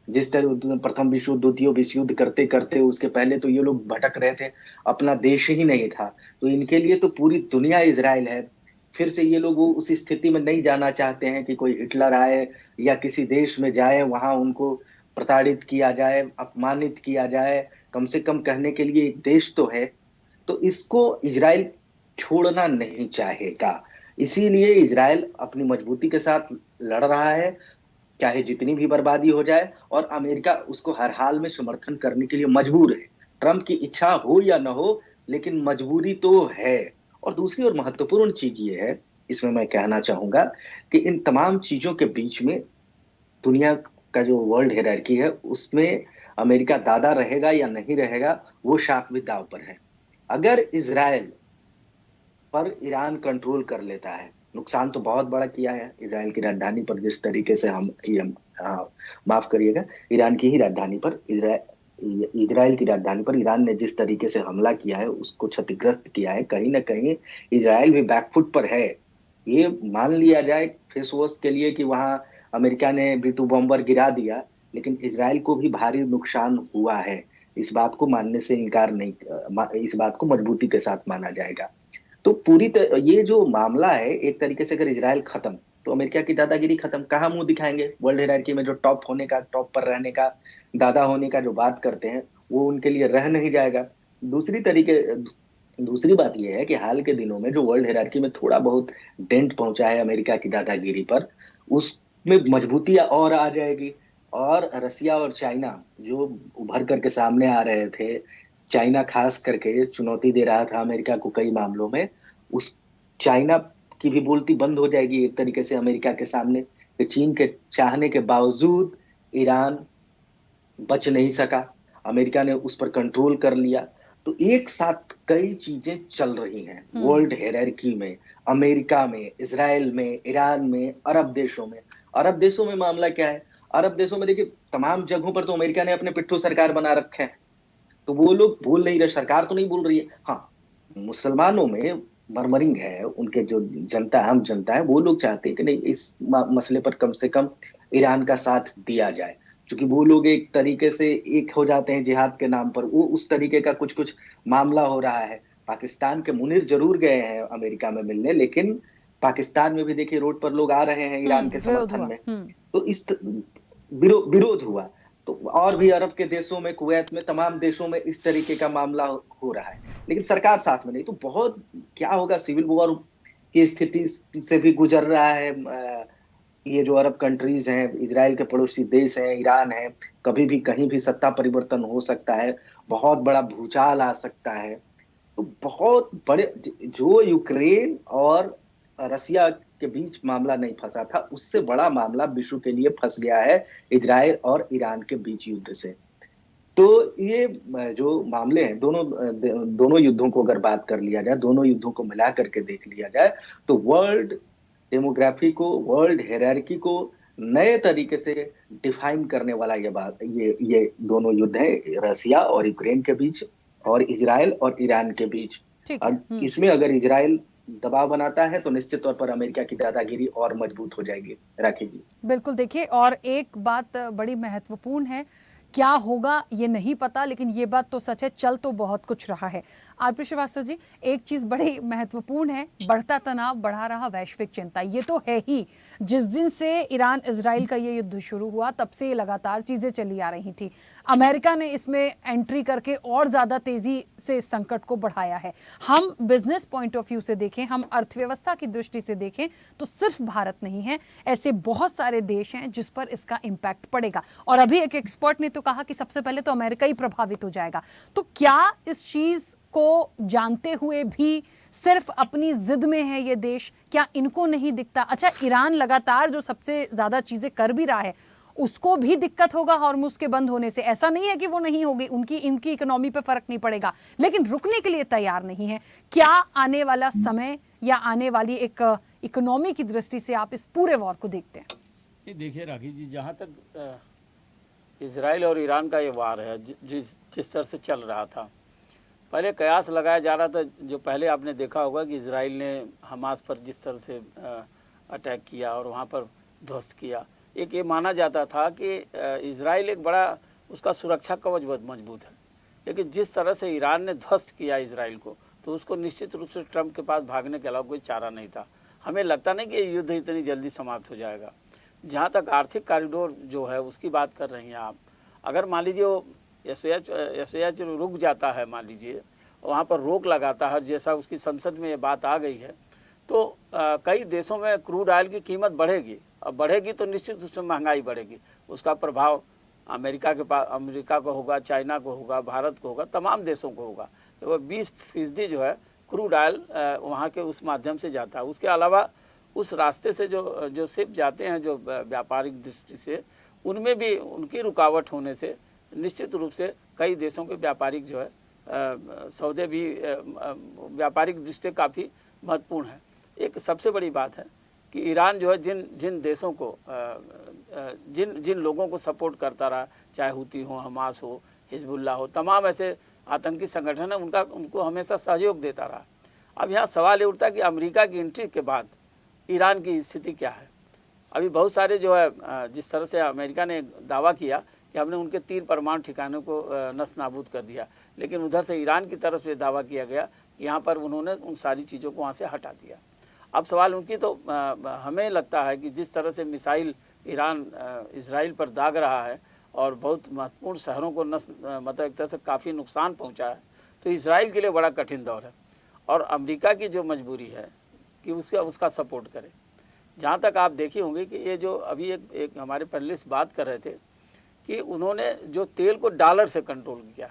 जिस तरह प्रथम विश्व युद्ध, द्वितीय विश्व युद्ध करते करते उसके पहले तो ये लोग भटक रहे थे, अपना देश ही नहीं था। तो इनके लिए तो पूरी दुनिया इजराइल है। फिर से ये लोग उस स्थिति में नहीं जाना चाहते हैं कि कोई हिटलर आए या किसी देश में जाए, वहां उनको प्रताड़ित किया जाए, अपमानित किया जाए। कम से कम कहने के लिए एक देश तो है। तो इसको इजराइल छोड़ना नहीं चाहेगा। इसीलिए इजराइल अपनी मजबूती के साथ लड़ रहा है, चाहे जितनी भी बर्बादी हो जाए, और अमेरिका उसको हर हाल में समर्थन करने के लिए मजबूर है। ट्रंप की इच्छा हो या न हो, लेकिन मजबूरी तो है। और दूसरी और महत्वपूर्ण चीज ये है, इसमें मैं कहना चाहूंगा कि इन तमाम चीजों के बीच में दुनिया का जो वर्ल्ड हायरार्की है उसमें अमेरिका दादा रहेगा या नहीं रहेगा, वो शाक भी दांव पर है। अगर इजराइल पर ईरान कंट्रोल कर लेता है। नुकसान तो बहुत बड़ा किया है इजराइल की राजधानी पर, जिस तरीके से माफ करिएगा, ईरान की ही राजधानी पर, इजराइल की राजधानी पर ईरान ने जिस तरीके से हमला किया है, उसको क्षतिग्रस्त किया है। कहीं ना कहीं इजराइल भी बैकफुट पर है। ये मान लिया जाए फेस वॉश के लिए कि वहां अमेरिका ने B-2 बॉम्बर गिरा दिया, लेकिन इजराइल को भी भारी नुकसान हुआ है। इस बात को मानने से इनकार नहीं, इस बात को मजबूती के साथ माना जाएगा। तो ये जो मामला है, एक तरीके से अगर इजराइल खत्म तो अमेरिका की दादागिरी खत्म। कहाँ मुंह दिखाएंगे? वर्ल्ड हायरार्की में जो टॉप होने का, टॉप पर रहने का, दादा होने का जो बात करते हैं, वो उनके लिए रह नहीं जाएगा। दूसरी बात यह है कि हाल के दिनों में जो वर्ल्ड हायरार्की में थोड़ा बहुत डेंट पहुंचा है अमेरिका की दादागिरी पर, उसमें मजबूती और आ जाएगी। और रसिया और चाइना जो उभर करके सामने आ रहे थे, चाइना खास करके चुनौती दे रहा था अमेरिका को कई मामलों में, उस चाइना की भी बोलती बंद हो जाएगी एक तरीके से अमेरिका के सामने। कि चीन के चाहने के बावजूद ईरान बच नहीं सका, अमेरिका ने उस पर कंट्रोल कर लिया। तो एक साथ कई चीजें चल रही हैं वर्ल्ड हायरार्की में, अमेरिका में, इजराइल में, ईरान में, अरब देशों में। अरब देशों में मामला क्या है? अरब देशों में देखिए, तमाम जगहों पर तो अमेरिका ने अपने पिट्ठू सरकार बना रखे हैं, तो वो लोग बोल नहीं रहे, सरकार तो नहीं बोल रही है। हाँ, मुसलमानों में मरमरिंग है, उनके जो जनता, आम जनता है, वो लोग चाहते हैं कि नहीं, इस मसले पर कम से कम ईरान का साथ दिया जाए, क्योंकि वो लोग एक तरीके से एक हो जाते हैं जिहाद के नाम पर। वो उस तरीके का कुछ मामला हो रहा है। पाकिस्तान के मुनीर जरूर गए हैं अमेरिका में मिलने, लेकिन पाकिस्तान में भी देखिए रोड पर लोग आ रहे हैं ईरान के समर्थन में। तो इस विरोध हुआ। तो और भी अरब के देशों में, कुवैत में, तमाम देशों में इस तरीके का मामला हो रहा है, लेकिन सरकार साथ में नहीं। तो बहुत क्या होगा, सिविल वॉर की स्थिति से भी गुजर रहा है ये जो अरब कंट्रीज हैं, इजराइल के पड़ोसी देश हैं, ईरान है। कभी भी कहीं भी सत्ता परिवर्तन हो सकता है, बहुत बड़ा भूचाल आ सकता है। तो बहुत बड़े, जो यूक्रेन और रसिया के बीच मामला नहीं फंसा था, उससे बड़ा मामला विश्व के लिए फंस गया है इजराइल और ईरान के बीच युद्ध से। तो ये जो मामले हैं, दोनों युद्धों को अगर बात कर लिया जाए, दोनों युद्धों को मिला करके देख लिया जाए, तो वर्ल्ड डेमोग्राफी को, वर्ल्ड हायरार्की को नए तरीके से डिफाइन करने वाला ये दोनों युद्ध है, रसिया और यूक्रेन के बीच और इजराइल और ईरान के बीच। इसमें अगर इजराइल दबाव बनाता है तो निश्चित तौर पर अमेरिका की दादागिरी और मजबूत हो जाएगी। राखी जी, बिल्कुल। देखिए, और एक बात बड़ी महत्वपूर्ण है, क्या होगा ये नहीं पता, लेकिन ये बात तो सच है, चल तो बहुत कुछ रहा है। आरपी श्रीवास्तव जी, एक चीज बड़ी महत्वपूर्ण है, बढ़ता तनाव बढ़ा रहा वैश्विक चिंता, ये तो है ही। जिस दिन से ईरान इजराइल का ये युद्ध शुरू हुआ, तब से लगातार चीजें चली आ रही थी। अमेरिका ने इसमें एंट्री करके और ज्यादा तेजी से इस संकट को बढ़ाया है। हम बिजनेस पॉइंट ऑफ व्यू से देखें, हम अर्थव्यवस्था की दृष्टि से देखें, तो सिर्फ भारत नहीं है, ऐसे बहुत सारे देश हैं जिस पर इसका इम्पैक्ट पड़ेगा। और अभी एक एक्सपर्ट ने तो कहा कि सबसे पहले तो अमेरिका ही प्रभावित हो जाएगा। तो क्या इस चीज को जानते हुए भी सिर्फ अपनी जिद में है ये देश? क्या इनको नहीं दिखता? अच्छा, ईरान लगातार जो सबसे ज्यादा चीजें कर भी रहा है, उसको भी दिक्कत होगा हार्मुज के बंद होने से। ऐसा नहीं है कि वो नहीं होगी, इनकी इकोनॉमी पे फर्क नहीं पड़ेगा, लेकिन रुकने के लिए तैयार नहीं है। क्या आने वाला समय या आने वाली एक इकोनॉमी की दृष्टि से आप इस पूरे वॉर को देखते हैं? ये देखिए राखी जी, जहाँ तक इजराइल और ईरान का ये वार है, जिस तरह से चल रहा था, पहले कयास लगाया जा रहा था, जो पहले आपने देखा होगा कि इजराइल ने हमास पर जिस तरह से अटैक किया और वहाँ पर ध्वस्त किया, एक ये माना जाता था कि इजराइल एक बड़ा उसका सुरक्षा कवच बहुत मजबूत है। लेकिन जिस तरह से ईरान ने ध्वस्त किया इजराइल को, तो उसको निश्चित रूप से ट्रंप के पास भागने के अलावा कोई चारा नहीं था। हमें लगता नहीं कि ये युद्ध इतनी जल्दी समाप्त हो जाएगा। जहाँ तक आर्थिक कॉरिडोर जो है उसकी बात कर रही हैं आप, अगर मान लीजिए वो एसओएच रुक जाता है, मान लीजिए वहाँ पर रोक लगाता है, जैसा उसकी संसद में ये बात आ गई है, तो कई देशों में क्रूड ऑयल की कीमत बढ़ेगी। अब बढ़ेगी तो निश्चित रूप से महंगाई बढ़ेगी, उसका प्रभाव अमेरिका को होगा, चाइना को होगा, भारत को होगा, तमाम देशों को होगा। तो 20% जो है क्रूड ऑयल वहाँ के उस माध्यम से जाता है। उसके अलावा उस रास्ते से जो शिप जाते हैं, जो व्यापारिक दृष्टि से, उनमें भी उनकी रुकावट होने से निश्चित रूप से कई देशों के व्यापारिक जो है सौदे भी व्यापारिक दृष्टि काफ़ी महत्वपूर्ण है। एक सबसे बड़ी बात है कि ईरान जो है जिन देशों को जिन लोगों को सपोर्ट करता रहा, चाहे हूती हो, हमास हो, हिजबुल्ला हो, तमाम ऐसे आतंकी संगठन है, उनको हमेशा सहयोग देता रहा। अब यहाँ सवाल ये उठता है कि अमेरिका की एंट्री के बाद ईरान की स्थिति क्या है। अभी बहुत सारे जो है, जिस तरह से अमेरिका ने दावा किया कि हमने उनके 3 परमाणु ठिकानों को नष्ट नाबूद कर दिया, लेकिन उधर से ईरान की तरफ से दावा किया गया कि यहाँ पर उन्होंने उन सारी चीज़ों को वहाँ से हटा दिया। अब सवाल उनकी तो हमें लगता है कि जिस तरह से मिसाइल ईरान इजराइल पर दाग रहा है और बहुत महत्वपूर्ण शहरों को मतलब एक तरह से काफ़ी नुकसान पहुँचा है, तो इजराइल के लिए बड़ा कठिन दौर है और अमेरिका की जो मजबूरी है कि उसका सपोर्ट करे। जहाँ तक आप देखे होंगे कि ये जो अभी एक हमारे पैनलिस्ट बात कर रहे थे कि उन्होंने जो तेल को डॉलर से कंट्रोल किया,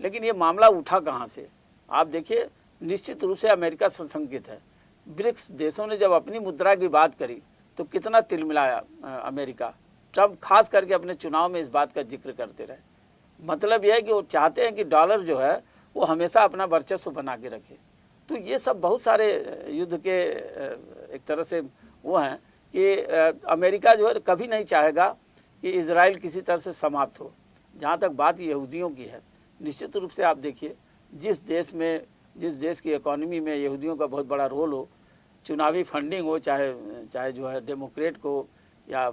लेकिन ये मामला उठा कहाँ से। आप देखिए, निश्चित रूप से अमेरिका संशंकित है। ब्रिक्स देशों ने जब अपनी मुद्रा की बात करी तो कितना तिलमिलाया अमेरिका। ट्रंप खास करके अपने चुनाव में इस बात का जिक्र करते रहे। मतलब यह है कि वो चाहते हैं कि डॉलर जो है वो हमेशा अपना वर्चस्व बना के रखे। तो ये सब बहुत सारे युद्ध के एक तरह से वो हैं कि अमेरिका जो है कभी नहीं चाहेगा कि इजराइल किसी तरह से समाप्त हो। जहाँ तक बात यहूदियों की है, निश्चित रूप से आप देखिए, जिस देश की इकोनॉमी में यहूदियों का बहुत बड़ा रोल हो, चुनावी फंडिंग हो, चाहे जो है डेमोक्रेट को या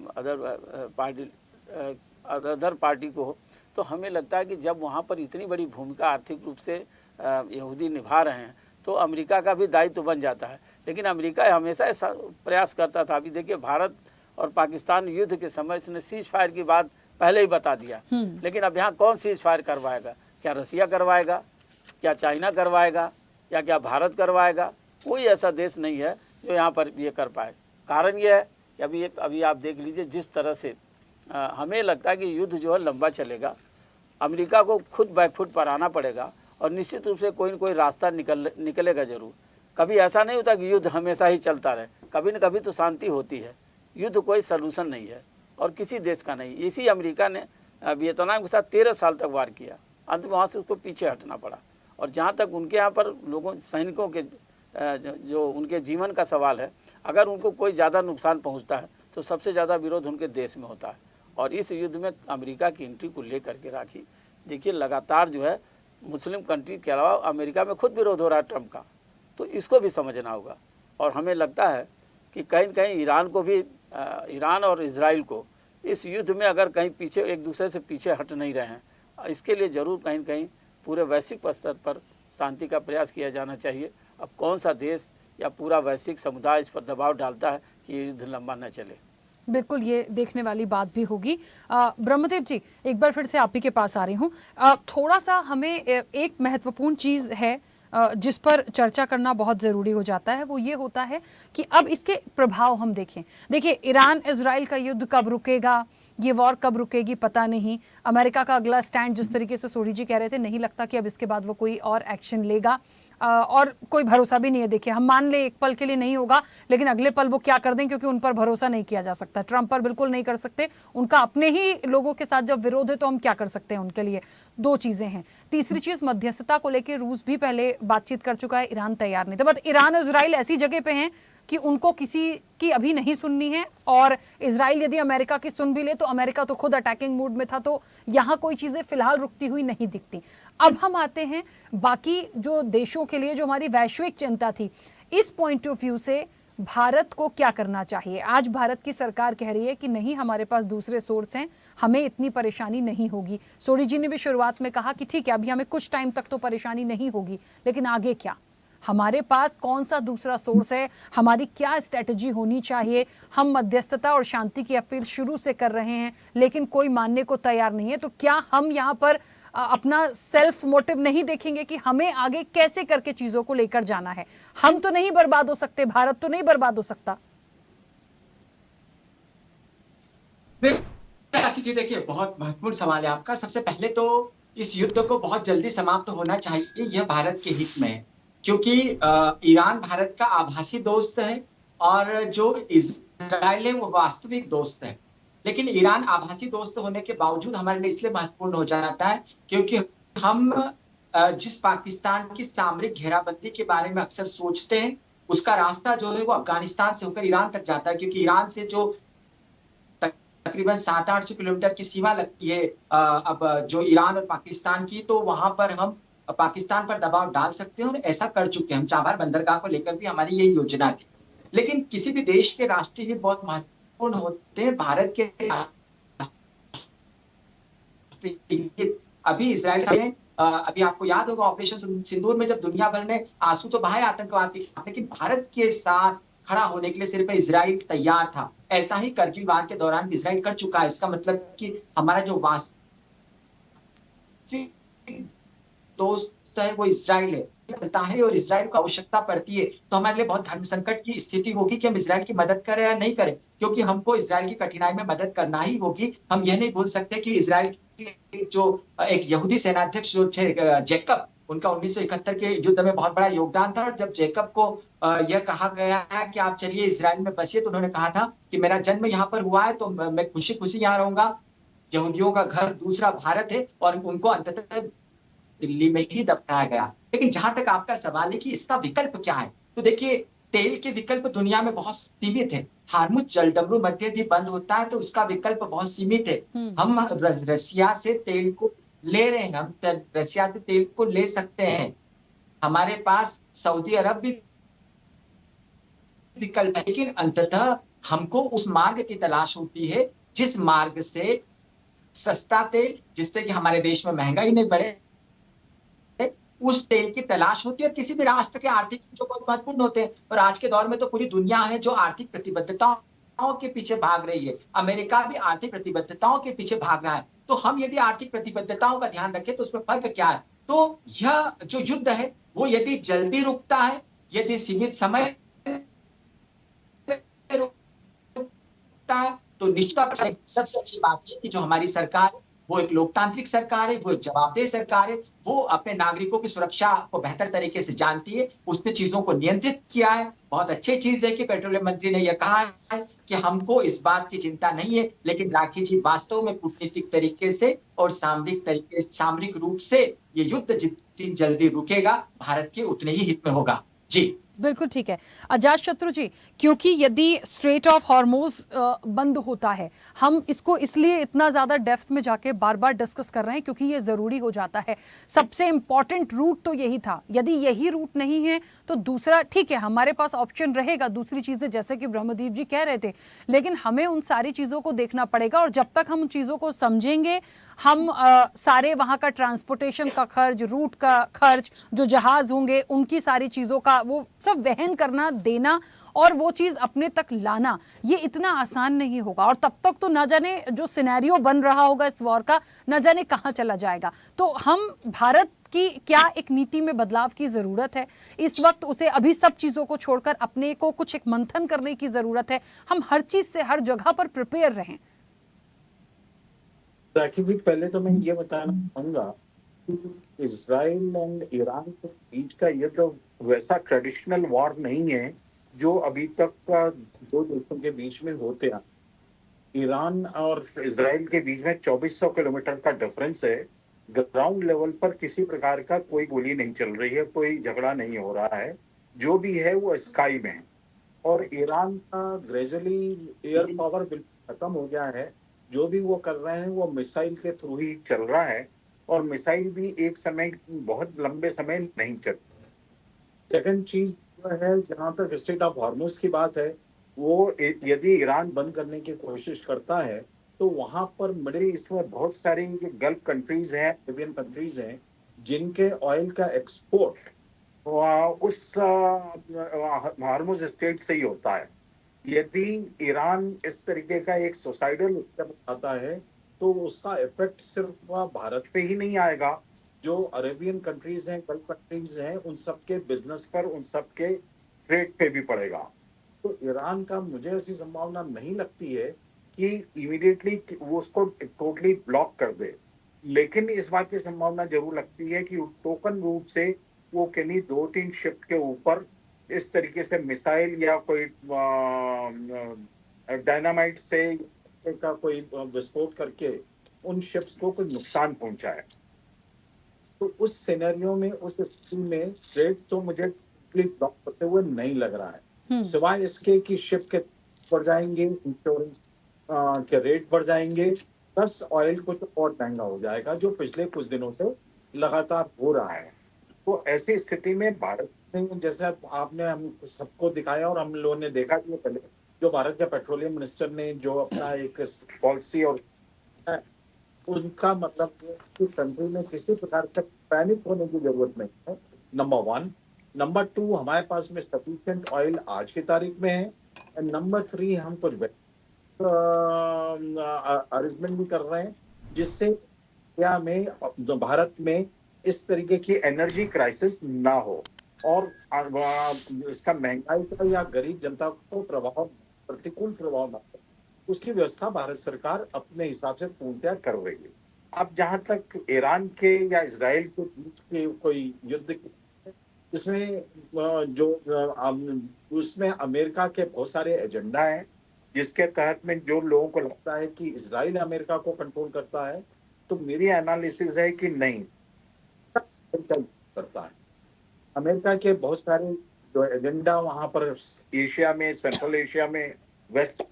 अदर पार्टी को हो, तो हमें लगता है कि जब वहाँ पर इतनी बड़ी भूमिका आर्थिक रूप से यहूदी निभा रहे हैं तो अमेरिका का भी दायित्व बन जाता है। लेकिन अमेरिका हमेशा ऐसा प्रयास करता था। अभी देखिए, भारत और पाकिस्तान युद्ध के समय इसने सीज फायर की बात पहले ही बता दिया, लेकिन अब यहाँ कौन सीज फायर करवाएगा? क्या रसिया करवाएगा, क्या चाइना करवाएगा, या क्या भारत करवाएगा? कोई ऐसा देश नहीं है जो यहाँ पर ये कर पाए। कारण ये है कि अभी आप देख लीजिए, जिस तरह से हमें लगता है कि युद्ध जो है लंबा चलेगा। अमेरिका को खुद बैकफुट पर आना पड़ेगा और निश्चित रूप से कोई न कोई रास्ता निकलेगा जरूर। कभी ऐसा नहीं होता कि युद्ध हमेशा ही चलता रहे, कभी न कभी तो शांति होती है। युद्ध कोई सलूशन नहीं है और किसी देश का नहीं। इसी अमेरिका ने वियतनाम के साथ 13 साल तक वार किया, अंत में वहाँ से उसको पीछे हटना पड़ा। और जहाँ तक उनके यहाँ पर सैनिकों के जो उनके जीवन का सवाल है, अगर उनको कोई ज़्यादा नुकसान पहुँचता है तो सबसे ज़्यादा विरोध उनके देश में होता है। और इस युद्ध में अमेरिका की एंट्री को लेकर के राखी, देखिए लगातार जो है मुस्लिम कंट्री के अलावा अमेरिका में खुद विरोध हो रहा है ट्रंप का, तो इसको भी समझना होगा। और हमें लगता है कि कहीं न कहीं ईरान और इजराइल को इस युद्ध में अगर कहीं पीछे एक दूसरे से पीछे हट नहीं रहे हैं, इसके लिए ज़रूर कहीं न कहीं पूरे वैश्विक स्तर पर शांति का प्रयास किया जाना चाहिए। अब कौन सा देश या पूरा वैश्विक समुदाय इस पर दबाव डालता है कि ये युद्ध लंबा न चले, बिल्कुल ये देखने वाली बात भी होगी। ब्रह्मदेव जी, एक बार फिर से आप ही के पास आ रही हूँ। थोड़ा सा हमें एक महत्वपूर्ण चीज़ है जिस पर चर्चा करना बहुत ज़रूरी हो जाता है, वो ये होता है कि अब इसके प्रभाव हम देखें। देखिए, ईरान इजराइल का युद्ध कब रुकेगा, ये वॉर कब रुकेगी पता नहीं। अमेरिका का अगला स्टैंड, जिस तरीके से सोडी जी कह रहे थे, नहीं लगता कि अब इसके बाद वो कोई और एक्शन लेगा, और कोई भरोसा भी नहीं है। देखिए, हम मान ले एक पल के लिए नहीं होगा, लेकिन अगले पल वो क्या कर दें, क्योंकि उन पर भरोसा नहीं किया जा सकता। ट्रंप पर बिल्कुल नहीं कर सकते, उनका अपने ही लोगों के साथ जब विरोध है तो हम क्या कर सकते हैं उनके लिए। 2 चीज़ें हैं। तीसरी चीज़, मध्यस्थता को लेकर रूस भी पहले बातचीत कर चुका है, ईरान तैयार नहीं था। बट ईरान और इजराइल ऐसी जगह पे हैं कि उनको किसी की अभी नहीं सुननी है, और इजराइल यदि अमेरिका की सुन भी ले तो अमेरिका तो खुद अटैकिंग मूड में था, तो यहाँ कोई चीज़ें फिलहाल रुकती हुई नहीं दिखती। अब हम आते हैं बाकी जो देशों के लिए जो हमारी वैश्विक चिंता थी, इस पॉइंट ऑफ व्यू से भारत को क्या करना चाहिए। आज भारत की सरकार कह रही है कि नहीं, हमारे पास दूसरे सोर्स हैं, हमें इतनी परेशानी नहीं होगी। सोडी जी ने भी शुरुआत में कहा कि ठीक है, अभी हमें कुछ टाइम तक तो परेशानी नहीं होगी, लेकिन आगे क्या, हमारे पास कौन सा दूसरा सोर्स है, हमारी क्या स्ट्रेटजी होनी चाहिए। हम मध्यस्थता और शांति की अपील शुरू से कर रहे हैं, लेकिन कोई मानने को तैयार नहीं है। तो क्या हम यहाँ पर अपना सेल्फ मोटिव नहीं देखेंगे कि हमें आगे कैसे करके चीजों को लेकर जाना है? हम तो नहीं बर्बाद हो सकते, भारत तो नहीं बर्बाद हो सकता। राखी जी, देखिए, बहुत महत्वपूर्ण सवाल है आपका। सबसे पहले तो इस युद्ध को बहुत जल्दी समाप्त होना चाहिए, यह भारत के हित में है, क्योंकि ईरान भारत का आभासी दोस्त है और जो इजराइल है वो वास्तविक दोस्त है। लेकिन ईरान आभासी दोस्त होने के बावजूद हमारे लिए इसलिए महत्वपूर्ण हो जाता है क्योंकि हम जिस पाकिस्तान की सामरिक घेराबंदी के बारे में अक्सर सोचते हैं, उसका रास्ता जो है वो अफगानिस्तान से होकर ईरान तक जाता है, क्योंकि ईरान से जो तकरीबन 700-800 किलोमीटर की सीमा लगती है अब जो ईरान और पाकिस्तान की, तो वहां पर हम पाकिस्तान पर दबाव डाल सकते हैं और ऐसा कर चुके हैं हम। चाबहार बंदरगाह को लेकर भी हमारी यही योजना थी। लेकिन किसी भी देश के राष्ट्रीय हित बहुत महत्वपूर्ण होते हैं। भारत के अभी इसराइल में अभी आपको याद होगा ऑपरेशन सिंदूर में जब दुनिया भर ने आंसू तो बहाए आतंकवाद के खिलाफ, लेकिन भारत के साथ खड़ा होने के लिए सिर्फ इसराइल तैयार था। ऐसा ही करगिल वार के दौरान इसराइल कर चुका है। इसका मतलब कि हमारा जो वास्तविक दोस्त है वो इसराइल है और इसराइल को आवश्यकता पड़ती है तो हमारे लिए बहुत धर्म संकट की स्थिति होगी कि हम इसराइल की मदद करें या नहीं करें, क्योंकि हमको इसराइल की कठिनाई में मदद करना ही होगी। हम यह नहीं भूल सकते कि इसराइल जो एक यहूदी सेनाध्यक्ष जो थे जैकब, उनका 1971 के युद्ध में बहुत बड़ा योगदान था। जब जैकब को यह कहा गया है कि आप चलिए इसराइल में बसिए, तो उन्होंने कहा था कि मेरा जन्म यहाँ पर हुआ है तो मैं खुशी खुशी यहाँ रहूंगा। यहूदियों का घर दूसरा भारत है और उनको अंततः दिल्ली में ही दफनाया गया। लेकिन जहां तक आपका सवाल है कि इसका विकल्प क्या है, तो देखिए तेल के विकल्प दुनिया में बहुत सीमित है। हार्मुज जलडमरू मध्य द्वीप बंद होता है तो उसका विकल्प बहुत सीमित है। हम रसिया से तेल को ले रहे हैं, हम रसिया से तेल को ले सकते हैं। हमारे पास सऊदी अरब भी विकल्प है, लेकिन अंततः हमको उस मार्ग की तलाश होती है जिस मार्ग से सस्ता तेल, जिससे कि हमारे देश में महंगाई नहीं बढ़े, उस तेल की तलाश होती है। किसी भी राष्ट्र के आर्थिक जो बहुत महत्वपूर्ण होते हैं, और आज के दौर में तो पूरी दुनिया है जो आर्थिक प्रतिबद्धताओं के पीछे भाग रही है। अमेरिका भी आर्थिक प्रतिबद्धताओं के पीछे भाग रहा है। तो हम यदि आर्थिक प्रतिबद्धताओं का ध्यान रखें तो उसमें फर्क क्या है? तो यह जो युद्ध है वो यदि जल्दी रुकता है, यदि सीमित समय रुकता है, तो निश्चित सबसे अच्छी बात है कि जो हमारी सरकार वो एक लोकतांत्रिक सरकार है, वो एक जवाबदेह सरकार है, वो अपने नागरिकों की सुरक्षा को बेहतर तरीके से जानती है, उसने चीजों को नियंत्रित किया है। बहुत अच्छी चीज है कि पेट्रोलियम मंत्री ने यह कहा है कि हमको इस बात की चिंता नहीं है, लेकिन राखी जी वास्तव में कूटनीतिक तरीके से और सामरिक रूप से ये युद्ध जितनी जल्दी रुकेगा भारत के उतने ही हित में होगा। जी बिल्कुल ठीक है अजात शत्रु जी, क्योंकि यदि स्ट्रेट ऑफ हॉर्मोज बंद होता है, हम इसको इसलिए इतना ज़्यादा डेप्थ में जाके बार बार डिस्कस कर रहे हैं क्योंकि ये ज़रूरी हो जाता है। सबसे इम्पॉर्टेंट रूट तो यही था, यदि यही रूट नहीं है तो दूसरा ठीक है, हमारे पास ऑप्शन रहेगा दूसरी चीज़ें, जैसे कि ब्रह्मदीप जी कह रहे थे, लेकिन हमें उन सारी चीज़ों को देखना पड़ेगा। और जब तक हम उन चीज़ों को समझेंगे, हम सारे वहाँ का ट्रांसपोर्टेशन का खर्च, रूट का खर्च, जो जहाज़ होंगे उनकी सारी चीज़ों का वो सब वहन करना, देना और वो चीज अपने तक लाना, ये इतना आसान नहीं होगा। और तब तक तो न जाने जो सिनेरियो बन रहा होगा इस वॉर का, न जाने कहां चला जाएगा। तो हम भारत की क्या एक नीति में बदलाव की जरूरत है इस वक्त, उसे अभी सब चीजों को छोड़कर अपने को कुछ एक मंथन करने की जरूरत है। हम हर चीज से हर जगह पर प्रिपेयर रहें। पहले तो मैं ये बताना चाहूंगा, इजराइल एंड ईरान के बीच का युद्ध वैसा ट्रेडिशनल वॉर नहीं है जो अभी तक का दो देशों के बीच में होते हैं। ईरान और इजराइल के बीच में 2400 किलोमीटर का डिफरेंस है। ग्राउंड लेवल पर किसी प्रकार का कोई गोली नहीं चल रही है, कोई झगड़ा नहीं हो रहा है, जो भी है वो स्काई में है। और ईरान का ग्रेजुअली एयर पावर बिल्कुल खत्म हो गया है। जो भी वो कर रहे हैं वो मिसाइल के थ्रू ही चल रहा है, और मिसाइल भी एक समय बहुत लंबे समय नहीं चलती। सेकंड चीज है, जहां तक स्ट्रेट ऑफ हॉर्मुज की बात है, वो यदि ईरान बंद करने की कोशिश करता है तो वहां पर मिडिल ईस्ट में बहुत सारी गल्फ कंट्रीज हैं, अरेबियन कंट्रीज हैं, जिनके ऑयल का एक्सपोर्ट उस हॉर्मुज स्ट्रेट से ही होता है। यदि ईरान इस तरीके का एक सुसाइडल स्टेप उठाता है तो उसका इफेक्ट सिर्फ भारत पे ही नहीं आएगा, जो अरेबियन कंट्रीज हैं, गल्फ कंट्रीज हैं, उन सबके बिजनेस पर, उन सबके ट्रेड पे भी पड़ेगा। तो ईरान का मुझे ऐसी संभावना नहीं लगती है कि इमीडिएटली वो उसको टोटली ब्लॉक कर दे, लेकिन इस बात की संभावना जरूर लगती है कि टोकन रूप से वो किन्हीं 2-3 शिप के ऊपर इस तरीके से मिसाइल या कोई डायनामाइट से का कोई विस्फोट करके उन शिप्स को कोई नुकसान पहुंचाए। तो उस सिनेरियो में, उस स्थिति में ट्रेड तो मुझे ब्लॉक होते हुए नहीं लग रहा है, सिवाय इसके कि शिप के बढ़ जाएंगे, इंश्योरेंस के रेट बढ़ जाएंगे, प्लस ऑयल कुछ और महंगा हो जाएगा, जो पिछले कुछ दिनों से लगातार हो रहा है। तो ऐसी स्थिति में भारत ने, जैसे आपने हम सबको दिखाया और हम लोगों ने देखा कि पहले जो भारत के पेट्रोलियम मिनिस्टर ने जो अपना एक पॉलिसी और उनका मतलब कि कंट्री में किसी प्रकार का पैनिक होने की जरूरत नहीं है, नंबर 1। नंबर 2, हमारे पास में सफिशिएंट ऑयल आज की तारीख में है। एंड नंबर 3, हम कुछ अरेंजमेंट भी कर रहे हैं जिससे इंडिया में, भारत में इस तरीके की एनर्जी क्राइसिस ना हो और इसका महंगाई का या गरीब जनता को प्रतिकूल प्रभाव ना हो, उसकी व्यवस्था भारत सरकार अपने हिसाब से पूर्णतया कर रही है। अब जहां तक ईरान के या इजराइल के बीच के कोई युद्ध इसमें उसमें अमेरिका के बहुत सारे एजेंडा हैं, जिसके तहत में जो लोगों को लगता है कि इजराइल अमेरिका को कंट्रोल करता है, तो मेरी एनालिसिस है कि नहीं करता है। अमेरिका के बहुत सारे जो एजेंडा वहां पर एशिया में, सेंट्रल एशिया में, वेस्ट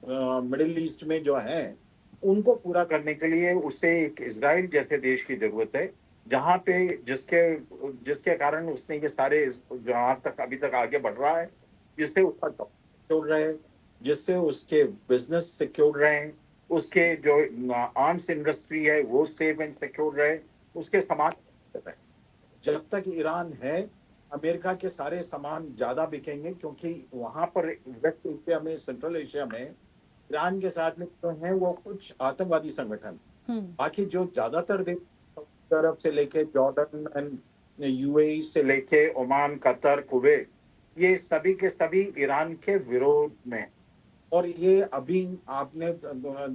मिडिल ईस्ट में जो है, उनको पूरा करने के लिए उसे एक इजराइल जैसे देश की जरूरत है, जहां पे जिसके कारण उसने ये सारे जहां तक अभी तक आगे बढ़ रहा है, जिससे उसका सिक्योर रहे, जिससे उसके बिजनेस सिक्योर रहे, उसके जो आर्म्स इंडस्ट्री है वो सेफ एंड सिक्योर रहे, उसके सामान रहे। जब तक ईरान है, अमेरिका के सारे सामान ज्यादा बिकेंगे, क्योंकि वहां पर वेस्ट एशिया में, सेंट्रल एशिया में ईरान के साथ में तो है वो कुछ आतंकवादी संगठन, बाकी जो ज्यादातर देश अरब से लेके जॉर्डन एंड यूएई से लेके ओमान, कतर, कुवैत, ये सभी के सभी ईरान के विरोध में। और ये अभी आपने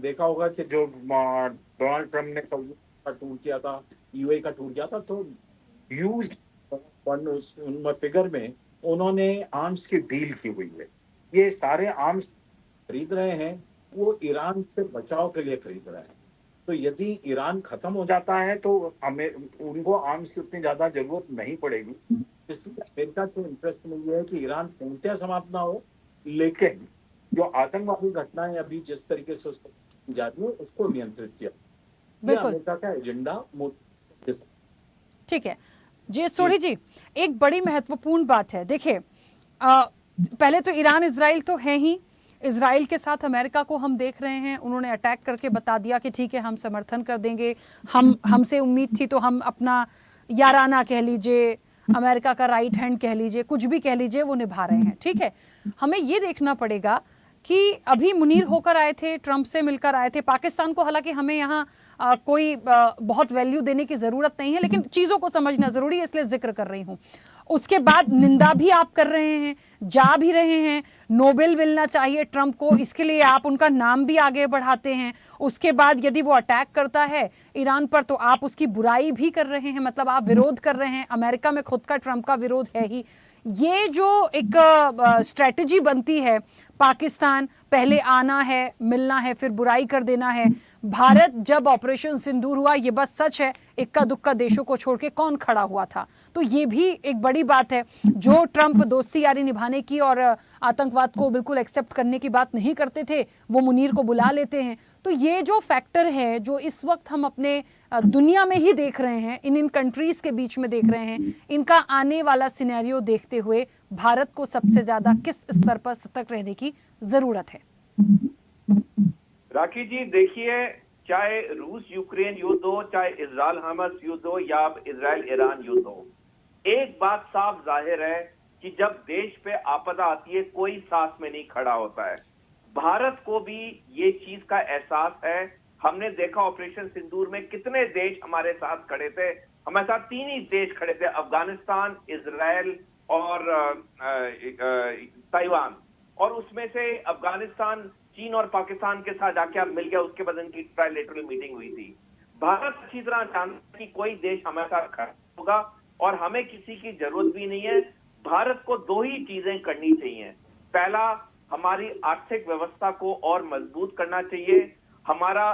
देखा होगा कि जो डोनाल्ड ट्रम्प ने सऊदी का टूर किया था, यूएई का टूर किया था, तो ह्यूज फिगर में उन्होंने आर्म्स की डील की हुई है। ये सारे आर्म्स खरीद रहे हैं, वो ईरान से बचाव के लिए खरीद रहे हैं। तो यदि ईरान खत्म हो जाता है तो उनको आर्म्स की उतनी ज्यादा जरूरत नहीं पड़ेगी। इसलिए अमेरिका के इंटरेस्ट में ये है कि ईरान पूर्णतः समाप्त ना हो, लेकिन जो आतंकवादी घटनाएं अभी जिस तरीके से उसको जा रही है उसको नियंत्रित किया। बिल्कुल, अमेरिका का एजेंडा। ठीक है जी सोढ़ी जी, एक बड़ी महत्वपूर्ण बात है। देखिए, पहले तो ईरान इजराइल तो है ही, इजराइल के साथ अमेरिका को हम देख रहे हैं, उन्होंने अटैक करके बता दिया कि ठीक है हम समर्थन कर देंगे, हमसे उम्मीद थी तो हम अपना याराना कह लीजिए, अमेरिका का राइट हैंड कह लीजिए, कुछ भी कह लीजिए, वो निभा रहे हैं। ठीक है, हमें ये देखना पड़ेगा कि अभी मुनीर होकर आए थे, ट्रंप से मिलकर आए थे पाकिस्तान को। हालांकि हमें यहाँ कोई बहुत वैल्यू देने की ज़रूरत नहीं है, लेकिन चीज़ों को समझना ज़रूरी है, इसलिए जिक्र कर रही हूँ। उसके बाद निंदा भी आप कर रहे हैं, जा भी रहे हैं, नोबेल मिलना चाहिए ट्रंप को, इसके लिए आप उनका नाम भी आगे बढ़ाते हैं। उसके बाद यदि वो अटैक करता है ईरान पर तो आप उसकी बुराई भी कर रहे हैं, मतलब आप विरोध कर रहे हैं। अमेरिका में खुद का ट्रंप का विरोध है ही। ये जो एक स्ट्रैटेजी बनती है, पाकिस्तान पहले आना है, मिलना है, फिर बुराई कर देना है। भारत जब ऑपरेशन सिंदूर हुआ, ये बस सच है, इक्का दुक्का देशों को छोड़ के कौन खड़ा हुआ था। तो ये भी एक बड़ी बात है। जो ट्रंप दोस्ती यारी निभाने की और आतंकवाद को बिल्कुल एक्सेप्ट करने की बात नहीं करते थे, वो मुनीर को बुला लेते हैं। तो ये जो फैक्टर है, जो इस वक्त हम अपने दुनिया में ही देख रहे हैं, इन कंट्रीज के बीच में देख रहे हैं, इनका आने वाला सिनेरियो देखते हुए भारत को सबसे ज्यादा किस स्तर पर सतर्क रहने की जरूरत है? राखी जी, देखिए, चाहे रूस यूक्रेन युद्ध हो, चाहे इजराइल हमास युद्ध हो, या इजराइल ईरान युद्ध हो, एक बात साफ जाहिर है कि जब देश पे आपदा आती है कोई साथ में नहीं खड़ा होता है। भारत को भी ये चीज का एहसास है। हमने देखा ऑपरेशन सिंदूर में कितने देश हमारे साथ खड़े थे। हमारे साथ 3 ही देश खड़े थे, अफगानिस्तान, इजराइल और ताइवान। और उसमें से अफगानिस्तान चीन और पाकिस्तान के साथ जाके मिल गया, उसके बाद इनकी ट्राइलेटरल मीटिंग हुई थी। भारत अच्छी तरह जानता है कि कोई देश हमारे साथ खड़ा होगा और हमें किसी की जरूरत भी नहीं है। भारत को 2 ही चीजें करनी चाहिए। पहला, हमारी आर्थिक व्यवस्था को और मजबूत करना चाहिए, हमारा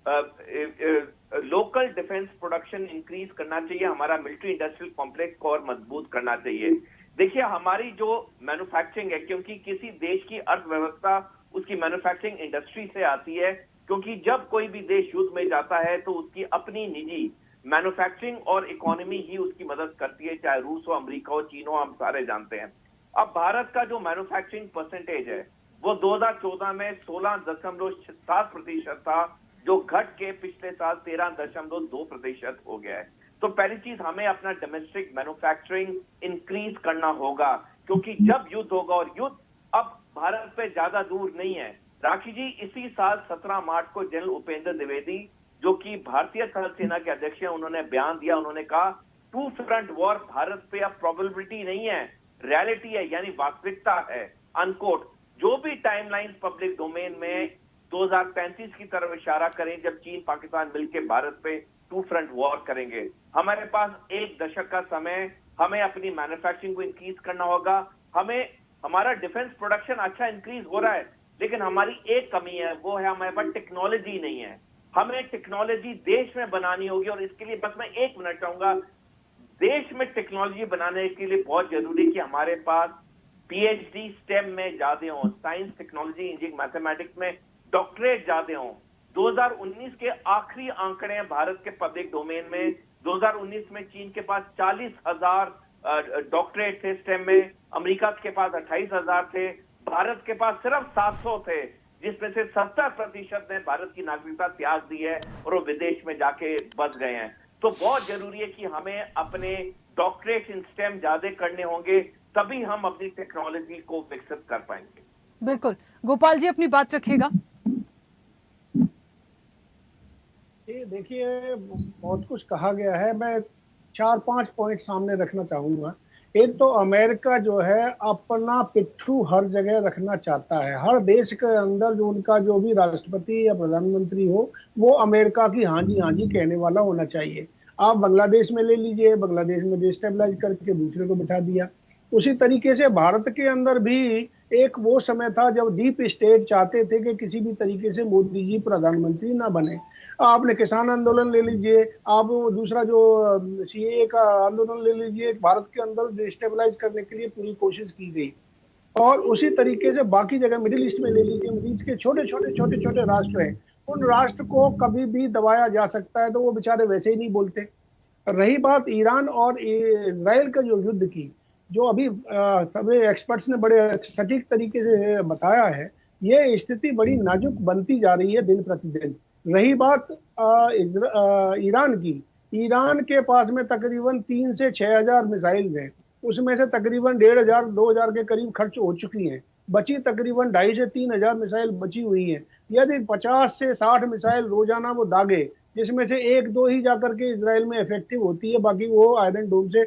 लोकल डिफेंस प्रोडक्शन इंक्रीज करना चाहिए, हमारा मिलिट्री इंडस्ट्रियल कॉम्प्लेक्स को और मजबूत करना चाहिए। देखिए हमारी जो मैन्युफैक्चरिंग है, क्योंकि किसी देश की अर्थव्यवस्था उसकी मैन्युफैक्चरिंग इंडस्ट्री से आती है, क्योंकि जब कोई भी देश युद्ध में जाता है तो उसकी अपनी निजी मैन्युफैक्चरिंग और इकोनॉमी ही उसकी मदद करती है, चाहे रूस हो, अमेरिका हो, चीन हो, हम सारे जानते हैं। अब भारत का जो मैन्युफैक्चरिंग परसेंटेज है वो 2014 में 16.7% था, जो घट के पिछले साल 13.2% हो गया है। तो पहली चीज, हमें अपना डोमेस्टिक मैन्युफैक्चरिंग इंक्रीज करना होगा, क्योंकि जब युद्ध होगा, और युद्ध अब भारत पे ज्यादा दूर नहीं है। राखी जी, इसी साल 17 मार्च को जनरल उपेंद्र द्विवेदी, जो कि भारतीय थल सेना के अध्यक्ष हैं, उन्होंने बयान दिया। उन्होंने कहा टू फ्रंट वॉर भारत पे अब प्रोबेबिलिटी नहीं है, रियलिटी है, यानी वास्तविकता है, अनकोट। जो भी टाइमलाइन पब्लिक डोमेन में 2035 की तरफ इशारा करें, जब चीन पाकिस्तान मिलकर भारत पे टू फ्रंट वॉर करेंगे। हमारे पास 1 दशक का समय, हमें अपनी मैन्युफैक्चरिंग को इंक्रीज करना होगा। हमें हमारा डिफेंस प्रोडक्शन अच्छा इंक्रीज हो रहा है, लेकिन हमारी एक कमी है, वो है हमारे पास टेक्नोलॉजी नहीं है। हमें टेक्नोलॉजी देश में बनानी होगी, और इसके लिए बस मैं 1 मिनट चाहूंगा। देश में टेक्नोलॉजी बनाने के लिए बहुत जरूरी कि हमारे पास पीएचडी स्टेम में ज्यादा हो, साइंस, टेक्नोलॉजी, इंजीनियरिंग, मैथमेटिक्स में डॉक्टरेट ज्यादा हो। 2019 के आखिरी आंकड़े हैं भारत के पब्लिक डोमेन में। 2019 में चीन के पास 40,000 डॉक्टरेट थे स्टेम में, अमेरिका के पास 28,000 थे, भारत के पास सिर्फ 700 थे, जिसमें से 70% ने भारत की नागरिकता त्याग दी है और वो विदेश में जाके बस गए हैं। तो बहुत जरूरी है कि हमें अपने डॉक्टरेट इन स्टेम ज्यादा करने होंगे, तभी हम अपनी टेक्नोलॉजी को विकसित कर पाएंगे। बिल्कुल, गोपाल जी अपनी बात रखिएगा। ये देखिए, बहुत कुछ कहा गया है, मैं 4-5 पॉइंट सामने रखना चाहूंगा। एक तो अमेरिका जो है अपना पिट्ठू हर जगह रखना चाहता है। हर देश के अंदर जो उनका जो भी राष्ट्रपति या प्रधानमंत्री हो, वो अमेरिका की हाँ जी कहने वाला होना चाहिए। आप बांग्लादेश में ले लीजिए, बांग्लादेश में डिस्टेबलाइज करके दूसरे को बिठा दिया। उसी तरीके से भारत के अंदर भी एक वो समय था जब डीप स्टेट चाहते थे कि किसी भी तरीके से मोदी जी प्रधानमंत्री ना बने। आपने किसान आंदोलन ले लीजिए, आप दूसरा जो सीएए का आंदोलन ले लीजिए, भारत के अंदर डिस्टेबलाइज करने के लिए पूरी कोशिश की गई। और उसी तरीके से बाकी जगह मिडिल ईस्ट में ले लीजिए, मिडिल ईस्ट के छोटे छोटे राष्ट्र हैं, उन राष्ट्र को कभी भी दबाया जा सकता है, तो वो बेचारे वैसे ही नहीं बोलते। रही बात ईरान और इजराइल का जो युद्ध की, जो अभी सभी एक्सपर्ट्स ने बड़े सटीक तरीके से बताया है, ये स्थिति बड़ी नाजुक बनती जा रही है दिन प्रतिदिन। रही बात ईरान की, ईरान के पास में तकरीबन 3 से 6,000 मिसाइल हैं, उसमें से तकरीबन 1,500-2,000 के करीब खर्च हो चुकी हैं, बची तकरीबन 2,500 से 3,000 मिसाइल बची हुई हैं। यदि 50 से 60 मिसाइल रोजाना वो दागे, जिसमें से 1-2 ही जाकर के इजराइल में इफेक्टिव होती है, बाकी वो आयरन डोम से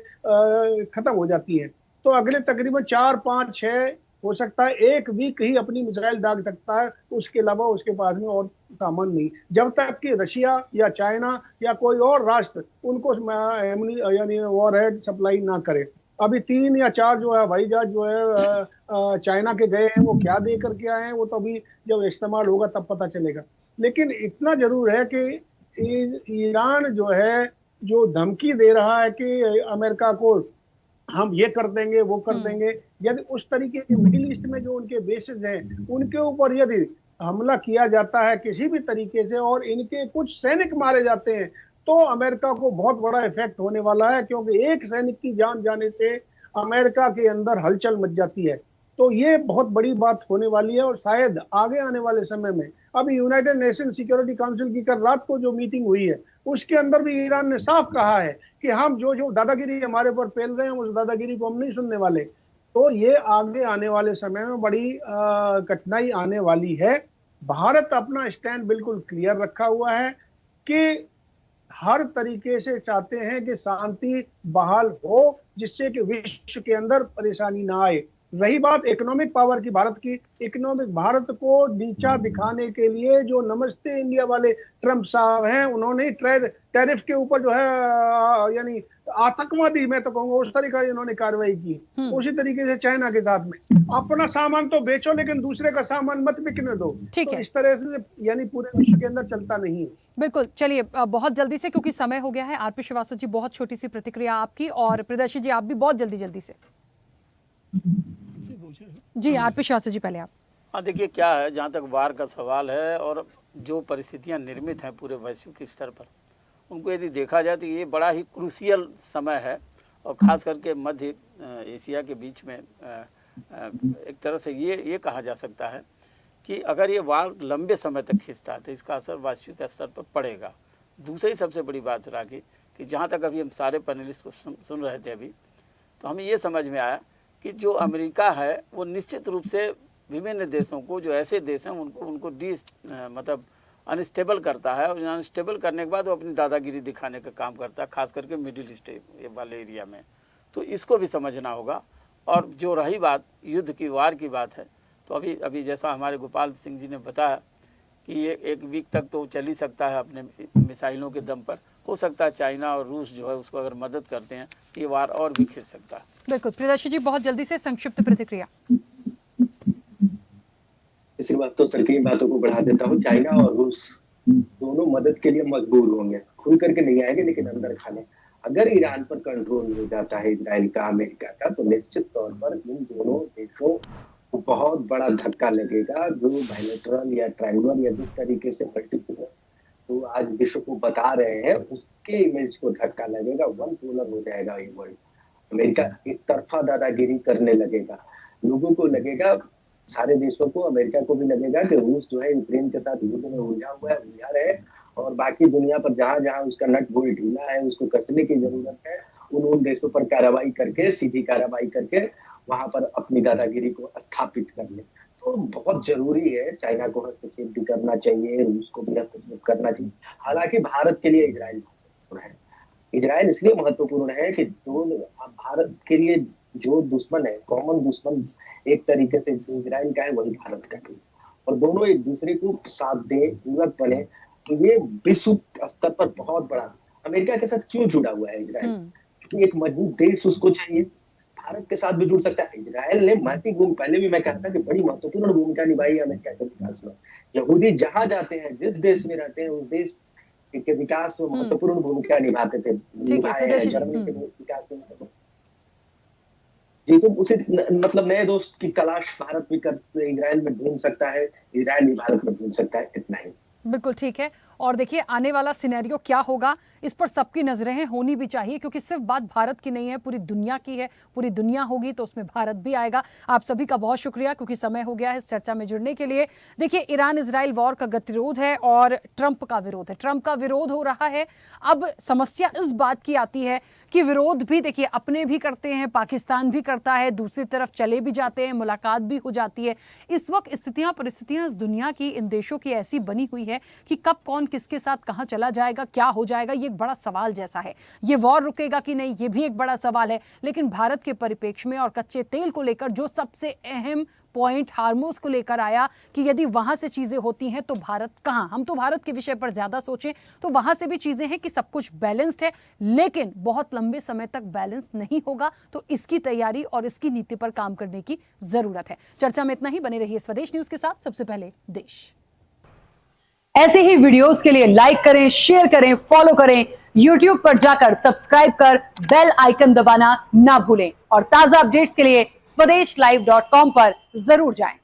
खत्म हो जाती है, तो अगले तकरीबन 4-5-6 हो सकता है 1 वीक ही अपनी मिसाइल दाग सकता है, उसके अलावा उसके पास में और सामान नहीं, जब तक कि रशिया या चाइना या कोई और राष्ट्र उनको यानी वॉरहेड सप्लाई ना करे। अभी 3 या 4 जो है हवाई जहाज जो है चाइना के गए हैं, वो क्या दे करके आए हैं वो तो अभी जब इस्तेमाल होगा तब पता चलेगा। लेकिन इतना जरूर है कि ईरान जो है, जो धमकी दे रहा है कि अमेरिका को हम ये कर देंगे वो कर देंगे, यदि उस तरीके के मिडिल ईस्ट में जो उनके बेसेस हैं उनके ऊपर यदि हमला किया जाता है किसी भी तरीके से और इनके कुछ सैनिक मारे जाते हैं, तो अमेरिका को बहुत बड़ा इफेक्ट होने वाला है, क्योंकि एक सैनिक की जान जाने से अमेरिका के अंदर हलचल मच जाती है। तो ये बहुत बड़ी बात होने वाली है, और शायद आगे आने वाले समय में, अभी यूनाइटेड नेशन सिक्योरिटी काउंसिल की कल रात को जो मीटिंग हुई है, उसके अंदर भी ईरान ने साफ कहा है कि हम जो दादागिरी हमारे ऊपर फैल रहे हैं, उस दादागिरी को हम नहीं सुनने वाले। तो ये आगे आने वाले समय में बड़ी कठिनाई आने वाली है। भारत अपना स्टैंड बिल्कुल क्लियर रखा हुआ है कि हर तरीके से चाहते हैं कि शांति बहाल हो, जिससे कि विश्व के अंदर परेशानी ना आए। रही बात इकोनॉमिक पावर की, भारत की इकोनॉमिक, भारत को नीचा दिखाने के लिए जो नमस्ते इंडिया वाले ट्रंप साहब हैं, उन्होंने टैरिफ के ऊपर जो है यानी आतंकवादी, मैं तो कहूंगा उस तरीका इन्होंने कार्रवाई की। उसी तरीके से चाइना के साथ में अपना सामान तो बेचो लेकिन दूसरे का सामान मत बिकने दो। ठीक तो है, इस तरह से यानी पूरे विश्व के अंदर चलता नहीं है। बिल्कुल। चलिए बहुत जल्दी से, क्योंकि समय हो गया है, आरपी श्रीवास्तव जी बहुत छोटी सी प्रतिक्रिया आपकी, और प्रियदर्शी जी आप भी बहुत जल्दी से। जी आरपी श्रीवास्तव जी पहले आप। हाँ देखिए क्या है, जहाँ तक वार का सवाल है और जो परिस्थितियाँ निर्मित हैं पूरे वैश्विक स्तर पर, उनको यदि देखा जाए तो ये बड़ा ही क्रूशियल समय है। और ख़ास करके मध्य एशिया के बीच में एक तरह से ये कहा जा सकता है कि अगर ये वार लंबे समय तक खिंचता है तो इसका असर वैश्विक स्तर पर पड़ेगा। दूसरी सबसे बड़ी बात रहा कि जहाँ तक अभी हम सारे पैनलिस्ट को सुन रहे थे अभी, तो हमें ये समझ में आया कि जो अमेरिका है वो निश्चित रूप से विभिन्न देशों को, जो ऐसे देश हैं उनको मतलब अनस्टेबल करता है, और अनस्टेबल करने के बाद वो अपनी दादागिरी दिखाने का काम करता है, खास करके मिडिल ईस्ट वाले एरिया में। तो इसको भी समझना होगा। और जो रही बात युद्ध की, वार की बात है, तो अभी जैसा हमारे गोपाल सिंह जी ने बताया कि ये 1 वीक तक तो चल ही सकता है अपने मिसाइलों के दम पर। हो सकता है चाइना और रूस जो है उसको अगर मदद करते हैं तो ये वार और भी खिंच सकता है। बिल्कुल, प्रियदर्शी जी बहुत जल्दी से संक्षिप्त प्रतिक्रिया। श्रीवास्तव सर की बातों को बढ़ा देता हूँ। चाइना और रूस दोनों मदद के लिए मजबूर होंगे, खुल करके नहीं आएंगे लेकिन अंदर खाने। अगर ईरान पर कंट्रोल हो जाता है इजराइल का, अमेरिका का, तो निश्चित तौर पर इन दोनों देशों को बहुत बड़ा धक्का लगेगा। जो बायलैटरल या ट्रायंगुलर या जिस तरीके से मल्टीपोलर तो आज विश्व को बता रहे हैं, उसके इमेज को धक्का लगेगा। वन पोलर हो जाएगा ये वर्ल्ड। अमेरिका एक तरफा दादागिरी करने लगेगा। लोगों को लगेगा, सारे देशों को, अमेरिका को भी लगेगा कि रूस जो है यूक्रेन के साथ युद्ध में उलझा हुआ है, उलझा रहे, और बाकी दुनिया पर जहां जहां उसका नट बोल्ट ढीला है उसको कसने की जरूरत है। उन देशों पर कार्रवाई करके, सीधी कार्रवाई करके वहां पर अपनी दादागिरी को स्थापित कर ले। तो बहुत जरूरी है, चाइना को हस्तक्षेप भी करना चाहिए, रूस को भी हस्तक्षेप करना चाहिए। हालांकि भारत के लिए इजराइल महत्वपूर्ण है। इजराइल इसलिए महत्वपूर्ण है कि भारत के लिए जो दुश्मन है, कॉमन दुश्मन एक तरीके से इजराइल का है, वही भारत का है, और दोनों एक दूसरे को साथ दे, पूरक बने। तो ये विश्व स्तर पर बहुत बड़ा अमेरिका के साथ क्यों जुड़ा हुआ है इजराइल? क्योंकि एक मजबूत देश उसको चाहिए। भारत के साथ भी जुड़ सकता है। इजराइल ने पहले भी मैं कहता था कि बड़ी महत्वपूर्ण भूमिका निभाई है अमेरिका के विकास में। यहूदी जहां जाते हैं, जिस देश में रहते हैं, उस देश के विकास में महत्वपूर्ण भूमिका निभाते थे। जर्मनी के विकास में जी, तो उसे मतलब नए दोस्त की तलाश भारत भी इजराइल में ढूंढ सकता है, इजराइल भी भारत में ढूंढ सकता है, इतना ही। बिल्कुल ठीक है। और देखिए आने वाला सिनेरियो क्या होगा, इस पर सबकी नजरें होनी भी चाहिए, क्योंकि सिर्फ बात भारत की नहीं है, पूरी दुनिया की है। पूरी दुनिया होगी तो उसमें भारत भी आएगा। आप सभी का बहुत शुक्रिया, क्योंकि समय हो गया है इस चर्चा में जुड़ने के लिए। देखिए ईरान इजराइल वॉर का गतिरोध है और ट्रंप का विरोध है। ट्रंप का विरोध हो रहा है। अब समस्या इस बात की आती है कि विरोध भी देखिए अपने भी करते हैं, पाकिस्तान भी करता है, दूसरी तरफ चले भी जाते हैं, मुलाकात भी हो जाती है। इस वक्त परिस्थितियां इस दुनिया की, इन देशों की ऐसी बनी हुई है कि कब कौन किसके साथ कहां चला जाएगा, क्या हो जाएगा, ये एक बड़ा सवाल जैसा है। ये वॉर रुकेगा कि नहीं, ये भी एक बड़ा सवाल है। लेकिन भारत के परिप्रेक्ष्य में और कच्चे तेल को लेकर जो सबसे अहम पॉइंट हार्मोस को लेकर आया कि यदि वहां से चीजें होती हैं तो भारत कहां, हम तो भारत के विषय पर ज्यादा सोचें तो वहां से भी चीजें हैं कि सब कुछ बैलेंस्ड है, लेकिन बहुत लंबे समय तक बैलेंस नहीं होगा। तो इसकी तैयारी और इसकी नीति पर काम करने की जरूरत है। चर्चा में इतना ही। बने रहिए स्वदेश न्यूज के साथ। सबसे पहले देश। ऐसे ही वीडियोस के लिए लाइक करें, शेयर करें, फॉलो करें। YouTube पर जाकर सब्सक्राइब कर बेल आइकन दबाना ना भूलें और ताजा अपडेट्स के लिए swedeshlive.com पर जरूर जाएं।